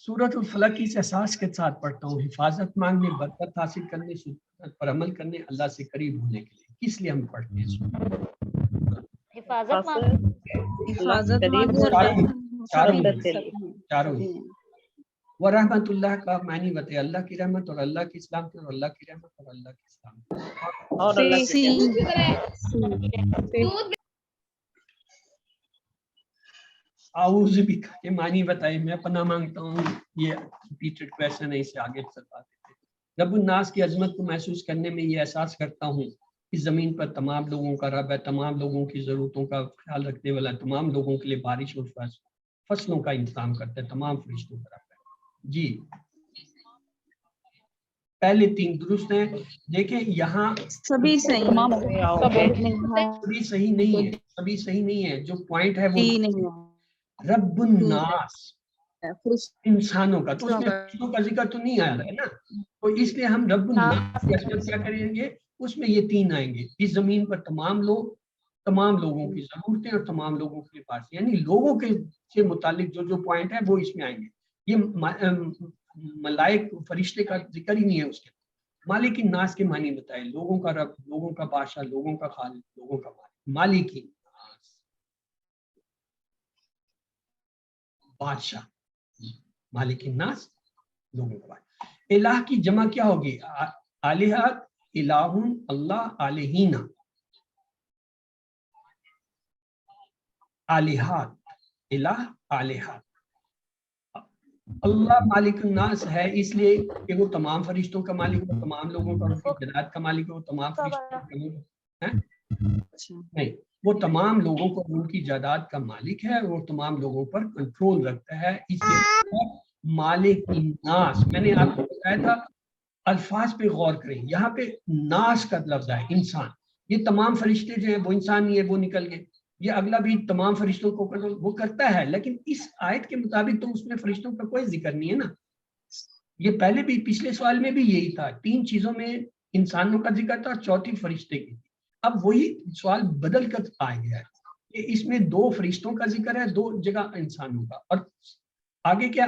Speaker 1: सूरतुल फलक इस एहसास के साथ पढ़ता हूँ, हिफाजत मांगने, बरकत हासिल करने, सुन्नत पर अमल करने, अल्लाह से करीब होने के लिए। किस लिए हम पढ़ते हैं?
Speaker 3: हिफाजत मांग
Speaker 5: हिफाजत
Speaker 4: करीब
Speaker 5: मांगने
Speaker 1: चारों ही। व रहमतुल्लाह का मानी बताए, अल्लाह की रहमत और अल्लाह की इस्लाम की, और अल्लाह की रहमत और अल्लाह की इस्लाम
Speaker 4: और अल्लाह
Speaker 5: सी
Speaker 1: आऊज़ बिका के मानी बताए, मैं पनाह मांगता हूँ। ये रिपीटेड क्वेश्चन है, इसे आगे चलते थे। रब्बुन नास की अजमत को महसूस करने में ये एहसास करता हूँ इस जमीन पर तमाम लोगों का रब है, तमाम लोगों की जरूरतों का ख्याल रखने वाला, तमाम लोगों के लिए बारिश और फसलों का इंतजाम करता है, तमाम फरिश्तों का रब है। जी, पहले 3 दुरुस्त हैं। देखें यहाँ
Speaker 5: सभी सही
Speaker 1: सभी सही नहीं है, सभी सही नहीं है। जो पॉइंट है वो
Speaker 5: नहीं
Speaker 1: रब्बुन नास,
Speaker 5: है।
Speaker 1: इंसानों का, तो उसमें फरिश्तों का जिक्र तो नहीं आया है ना, तो इसलिए हम रब्बुन नास की असलियत क्या करेंगे, उसमें ये 3 आएंगे। इस जमीन पर तमाम लोग, तमाम लोगों की जरूरतें और तमाम लोगों के पास, यानी लोगों के से मुतालिक जो जो पॉइंट है वो इसमें आएंगे। ये मलाइक फरिश्ते का जिक्र ही नहीं है उसके। मालिक नास के मानी बताए, लोगों का रब, लोगों का बादशाह, लोगों का खालिक, लोगों का मालिक। मालिक नास, बादशाह, मालिक नास, लोगों का बादशाह। इलाह की जमा क्या होगी? आलिहात, इलाहुन, अल्लाह, आलिहीना। आलिहात, इलाह, आलिहात। अल्लाह मालिक नास है इसलिए कि वो तमाम फरिश्तों का मालिक है, तमाम लोगों का, उनकी जन्नत का मालिक है, वो तमाम फरिश्तों का है नहीं, वो तमाम लोगों को उनकी जायदाद का मालिक है, वो तमाम लोगों पर कंट्रोल रखता है, इसलिए मालिक नास। मैंने आपको बताया था, अल्फाज पे गौर करें, यहाँ पे नास का लफ्ज है, इंसान। ये तमाम फरिश्ते जो है वो इंसान नहीं है, वो निकल गए। ये अगला भी तमाम फरिश्तों को कंट्रोल वो करता है, लेकिन इस आयत के मुताबिक तो उसमें फरिश्तों का कोई जिक्र नहीं है ना। ये पहले भी पिछले सवाल में भी यही था, 3 चीजों में इंसानों का जिक्र था, चौथी फरिश्ते की। अब वही सवाल बदल कर आ गया है कि इसमें 2 फरिश्तों का जिक्र है, 2 जगह इंसानों का, और आगे क्या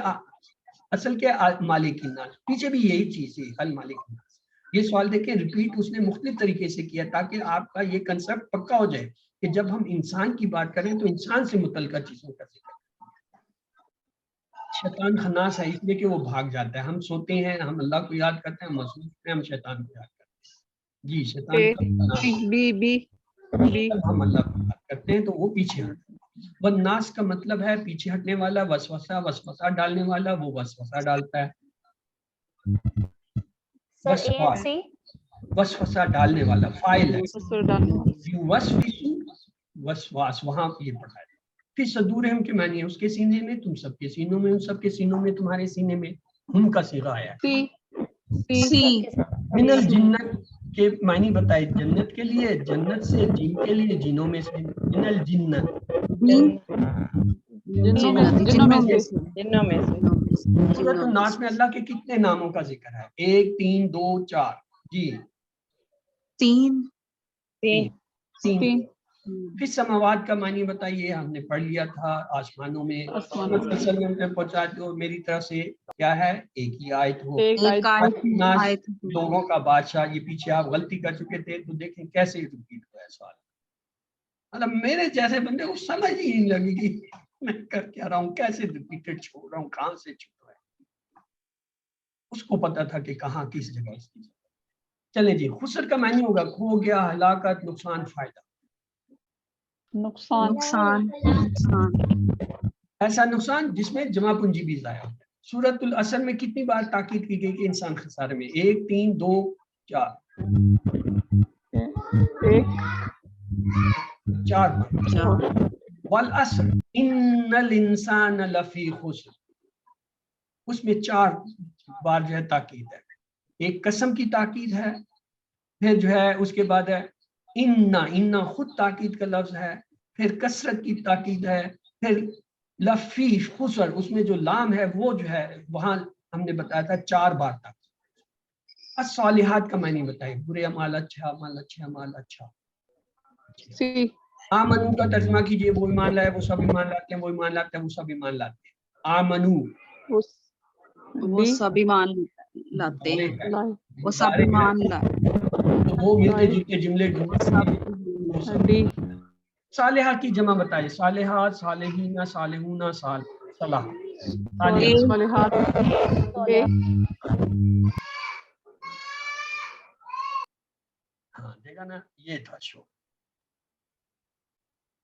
Speaker 1: असल क्या मालिक नास, पीछे भी यही चीज है, अल मालिक नास। ये सवाल देखें, रिपीट उसने मुख्तलिफ तरीके से किया ताकि आपका ये कंसेप्ट पक्का हो जाए कि जब हम इंसान की बात करें तो इंसान से मुतल्लिका चीजों का जिक्र। शैतान खन्नास है इसलिए कि वो भाग जाता है। हम सोते हैं, हम अल्लाह को याद करते हैं, मसरूफ में हम शैतान को याद करते हैं। जी, शैतान
Speaker 4: बी
Speaker 1: हम अल्लाह को याद करते हैं तो वो पीछे हटता है। वन्नास का मतलब है पीछे हटने वाला, वसवसा, वसवसा डालने वाला, वो वसवसा डालता है। वसवसा डालने वाला फाइल है, वसवास, वहां ये पढ़ा है। फिर सदूरहम के मानी है उसके सीने में, तुम सबके सीनों में, उन सबके सीनों में, तुम्हारे सीने में। हम का सीगा आया है। मिनल जिन्नत के मानी बताए, जन्नत के लिए, जन्नत से, जिन के लिए, जिनों में से। मिनल जिन्नत,
Speaker 4: जिन्नों में से।
Speaker 1: सूरत नास में अल्लाह के कितने नामों का जिक्र है? 1, 3, 2, 4। जी,
Speaker 5: تین
Speaker 1: تین پھر سماوات کا معنی بتائیے، ہم نے پڑھ لیا تھا آسمانوں میں پہنچا دو میری طرف سے، کیا ہے ایک ہی آیت ہو،
Speaker 5: ایک آیت
Speaker 1: لوگوں کا بادشاہ، یہ پیچھے آپ غلطی کر چکے تھے تو دیکھیں کیسے ریپیٹ ہوا ہے سوال، مطلب میرے جیسے بندے کو سمجھ ہی نہیں لگے گی میں کر کیا رہا ہوں، کیسے ریپیٹڈ چھوڑ رہا ہوں، کہاں سے چھوڑ رہا ہے، اس کو پتا تھا کہ کہاں کس جگہ اس کی۔ چلیں جی، خسر کا معنی ہوگا کھو گیا، ہلاکت، نقصان، فائدہ،
Speaker 5: نقصان
Speaker 1: ایسا نقصان جس میں جمع پونجی بھی ضائع ہوتا ہے۔ سورۃ العصر میں کتنی بار تاکید کی گئی کہ انسان خسارے میں؟ 1 3 2 4 4 بار۔ والعصر ان الانسان لفی خسر، اس میں 4 بار جو ہے تاکید ہے، ایک قسم کی تاکید ہے، پھر جو ہے اس کے بعد ہے ان خود تاکید کا لفظ ہے، پھر کثرت کی تاکید ہے، پھر لفی خسر، اس میں جو لام ہے وہ جو ہے وہاں ہم نے بتایا تھا 4 بار تاکید۔ الصالحات کا معنی بتائیے، برے اعمال، اچھا اعمال، اچھے اعمال، اچھا۔ آمنو کا ترجمہ کیجئے، وہ ایمان لائے، وہ سب ایمان لاتے ہیں، وہ ایمان لاتے ہیں، وہ سب ایمان لاتے ہیں۔ آمنو
Speaker 5: وہ سب ایمان لاتے ہیں، وہ سب ایمان لاتے
Speaker 1: تو وہ ملتے جلتے جملے صالحہ کی جمع بتائیے، صالحات، صالحین، صالحون، صلاح، ہاں دیکھا نا، یہ تھا شور۔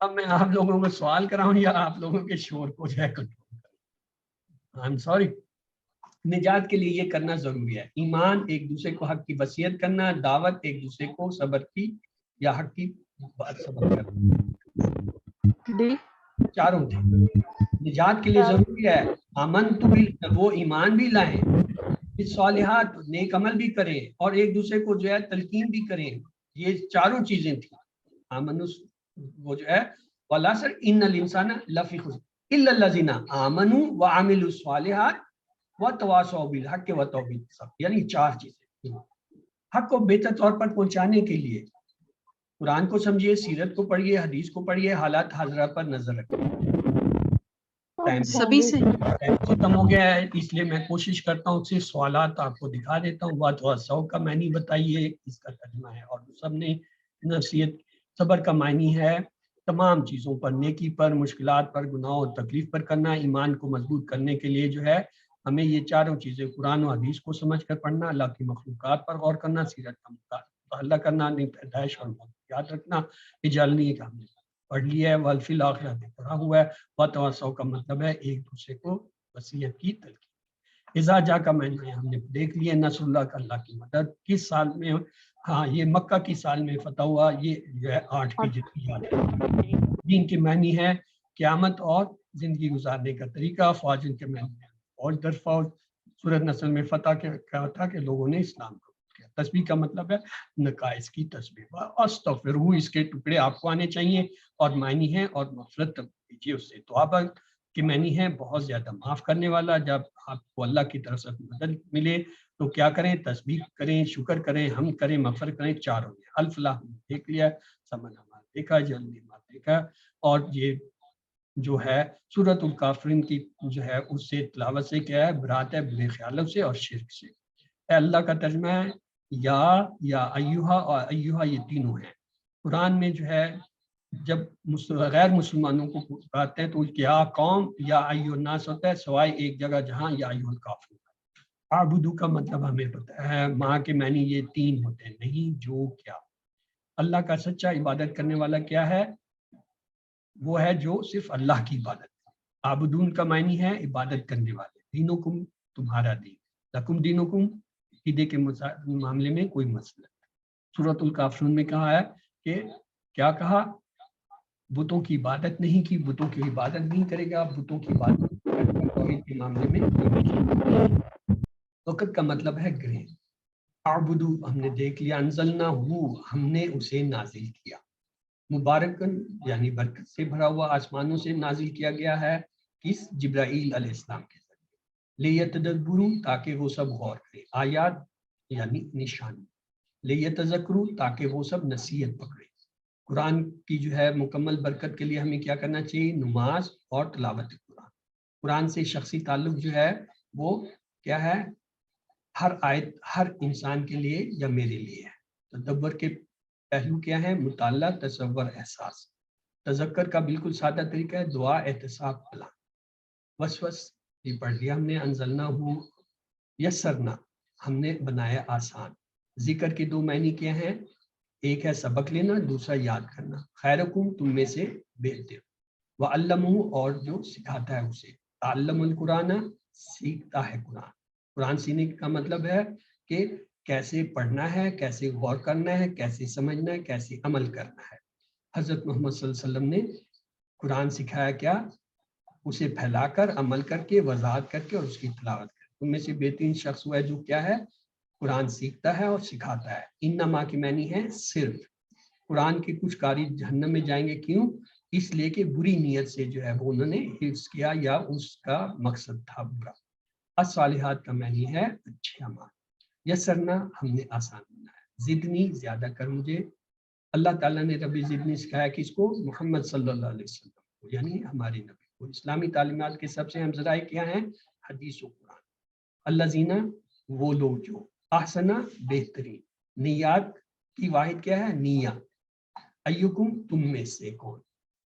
Speaker 1: اب میں آپ لوگوں کو سوال کراؤں یا آپ لوگوں کے شور کو جو ہے کنٹرول کروں؟ I'm sorry۔ نجات کے لیے یہ کرنا ضروری ہے، ایمان، ایک دوسرے کو حق کی وصیت کرنا، دعوت، ایک دوسرے کو صبر کی یا حق کی بات صبر کرنا، چاروں تھے۔ نجات کے لیے ضروری ہے امن تو بھی، وہ ایمان بھی لائیں، صالحات، نیک عمل بھی کریں، اور ایک دوسرے کو جو ہے تلقین بھی کریں، یہ چاروں چیزیں تھیں۔ آمن وہ جو ہے والعصر ان الانسان لفی خسر الا الذین آمنوا وعملوا الصالحات وتواصوا بالحق وتواصوا بالصبر، یعنی 4 چیزیں۔ حق کو بہتر طور پر پہنچانے کے لیے قرآن کو سمجھیے، سیرت کو پڑھیے، حدیث کو پڑھیے، حالات حاضرہ پر نظر رکھیں۔
Speaker 5: سبھی سے
Speaker 1: ٹائم ختم ہو گیا ہے، اس لیے میں کوشش کرتا ہوں صرف سوالات آپ کو دکھا دیتا ہوں۔ وتواصوا کا معنی بتائیے، اس کا ترجمہ ہے، اور سب نے نصیحت۔ صبر کا معنی ہے تمام چیزوں پر، نیکی پر، مشکلات پر، گناہ اور تکلیف پر کرنا۔ ایمان کو مضبوط کرنے کے لیے جو ہے ہمیں یہ چاروں چیزیں قرآن و حدیث کو سمجھ کر پڑھنا، اللہ کی مخلوقات پر غور کرنا، سیرت کا مطالعہ کرنا، پیدائش اور موت یاد رکھنا، اجالنی کا ہم نے پڑھ لیا ہے، والفی الآخرۃ پڑھا ہوا ہے۔ وتواصوا کا مطلب ہے ایک دوسرے کو وصیت کی تلقین۔ اذا جاء کا معنی ہم نے دیکھ لیا، نصر اللہ کا، اللہ کی مدد۔ کس سال میں؟ ہاں یہ مکہ کی سال میں فتح ہوا، یہ جو ہے 8 ہجری یاد ہے۔ دین کے معنی ہے قیامت اور زندگی گزارنے کا طریقہ۔ فوج کے معنی ہے فوج در فوج۔ سورۃ نصر میں فتح کیا تھا کہ لوگوں نے اسلام کو کیا۔ تسبیح کا مطلب ہے نقائص کی تسبیح۔ استغفرہ، اس کے ٹکڑے آپ کو آنے چاہیے، اور معنی ہے اور مغفرت کیجیے اس سے۔ توبہ کے معنی ہے بہت زیادہ معاف کرنے والا۔ جب آپ کو اللہ کی طرف سے مدد ملے تو کیا کریں؟ تسبیح کریں، شکر کریں، حمد کریں، مغفرت کریں، 4 ہو گئے۔ الفلاح دیکھ لیا، سمن ہمارا دیکھا، جلدی مار دیکھا، اور یہ جو ہے سورۃ الکافرین کی جو ہے اس سے تلاوت سے کیا ہے؟ برات ہے برے خیالوں سے اور شرک سے۔ اے اللہ کا ترجمہ ہے یا ایوہا اور ایوہا، یہ تینوں ہیں۔ قرآن میں جو ہے جب غیر مسلمانوں کو پکارتے ہیں تو یا قوم یا ایھا الناس ہوتا ہے، سوائے ایک جگہ جہاں یا ایھا الکافرون۔ اعبدو کا مطلب ہمیں پتہ ہے، ماں کے معنی یہ 3 ہوتے ہیں، نہیں، جو، کیا۔ اللہ کا سچا عبادت کرنے والا کیا ہے؟ وہ ہے جو صرف اللہ کی عبادت کرے۔ عابدون کا معنی ہے عبادت کرنے والے۔ دینکم، تمہارا دین، لکم دینکم، عقیدے کے معاملے میں کوئی مسئلہ نہیں۔ سورۃ الکافرون میں کہا ہے کہ کیا کہا؟ بتوں کی عبادت نہیں کی، بتوں کی عبادت نہیں کرے گا، بتوں کی عبادت توحید کے معاملے میں کوئی نہیں۔ وقت کا مطلب ہے گرہ۔ اعبدو ہم نے دیکھ لیا، انزلنا ہو، ہم نے اسے نازل کیا، مبارکن یعنی برکت سے بھرا ہوا، آسمانوں سے نازل کیا گیا ہے، کس؟ جبرائیل علیہ السلام کے ذریعے۔ لیتدبروا، تاکہ وہ سب غور کریں، آیات یعنی نشانی، लियतज़क्करू, ताकि वो सब नसीहत पकड़े। कुरान की जो है मुकम्मल बरकत के लिए हमें क्या करना चाहिए? नमाज और तिलावत कुरान। कुरान से शख्सी ताल्लुक जो है वो क्या है? हर आयत हर इंसान के लिए या मेरे लिए है। तदब्बर के पहलू क्या है? मुताला, तसव्वुर, एहसास। तज़क्कर का बिल्कुल सादा तरीका है दुआ, एहतिसाब, कलाम। वसवस ये पढ़ लिया हमने। अंजलना हूँ यस्सरना, हमने बनाया आसान। जिक्र के दो मायने क्या हैं? एक है सबक लेना, दूसरा याद करना। खैरुकुम, तुम में से बेहतर। व अल्लमहु, और जो सिखाता है उसे। ताल्लमुल कुरान, सीखता है कुरान। कुरान सीखने का मतलब है कि कैसे पढ़ना है, कैसे गौर करना है, कैसे समझना है, कैसे अमल करना है। हज़रत मोहम्मद सल्लल्लाहु अलैहि वसल्लम ने कुरान सिखाया क्या? उसे फैलाकर, अमल करके, वजाहत करके और उसकी तिलावत करके। उनमें से बेहतरीन शख्स हुआ है जो क्या है? कुरान सीखता है और सिखाता है। इन्नमा की मानी है सिर्फ। कुरान के कुछ कारी जहन्नम में जाएंगे, क्यों? इसलिए कि बुरी नीयत से जो है वो उन्होंने हिफ्ज किया या उसका मकसद था बुरा। अस्सालिहात का मानी है अच्छे अमाल। यस्सरना, हमने आसान बनाया। जिदनी, ज्यादा कर मुझे। अल्लाह ताला ने रब्बी जिदनी सिखाया किसको? मोहम्मद सल्लल्लाहु अलैहि वसल्लम को, यानी हमारे नबी को। इस्लामी तालीमात के सबसे अहम ज़राए क्या हैं? हदीस और कुरान। अल्लज़ीना, वो लोग जो, ahsana, बेहतरीन। नियात की वाहिद क्या है? निया। अय्युकुम, तुम में से कौन।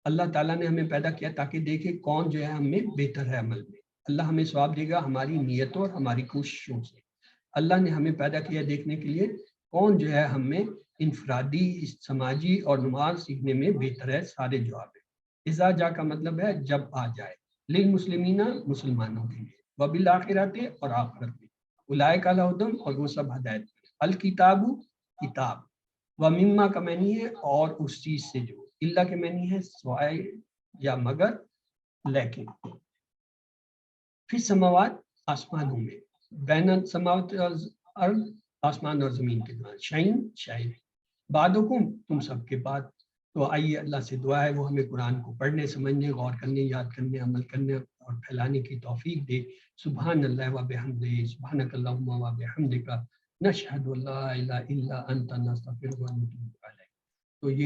Speaker 1: अल्लाह ताला ने हमें पैदा किया ताकि देखे कौन जो है हमें बेहतर है अमल में। अल्लाह हमें सवाब देगा हमारी नियतों और हमारी कोशिशों से। अल्लाह ने हमें पैदा किया देखने के लिए कौन जो है हमें इनफरादी, समाजी और नमाज सीखने में बेहतर है। सारे जवाब है। इज़ा जा का मतलब है जब आ जाए। लिल मुस्लिमीना, मुसलमानों के लिए। वबिल आखिराते, और आखिरत में। उलाइका अला हुदम, और वो सब हदायत। अल किताबु, किताब। व मिम्मा का मैनी है और उस चीज से जो। इल्ला के मैनी है स्वाय या मगर, लेकिन। फिर समावात, आसमानों में। बैन समावत अर्द, आसमान और जमीन के दौरान। Shine, shine. बादुकुम, तुम सबके बाद। तो आइए अल्लाह से दुआ है वो हमें कुरान को पढ़ने, समझने, गौर करने, याद करने, अमल करने और फैलाने की तौफीक दे। सुभान अल्लाह व बिहम्दिही, सुभानक अल्लाहुम्मा व बिहम्दिका, नशहदु अल्ला इलाहा इल्ला अंता, नस्तगफिरुका व नतूबु इलैक। तो ये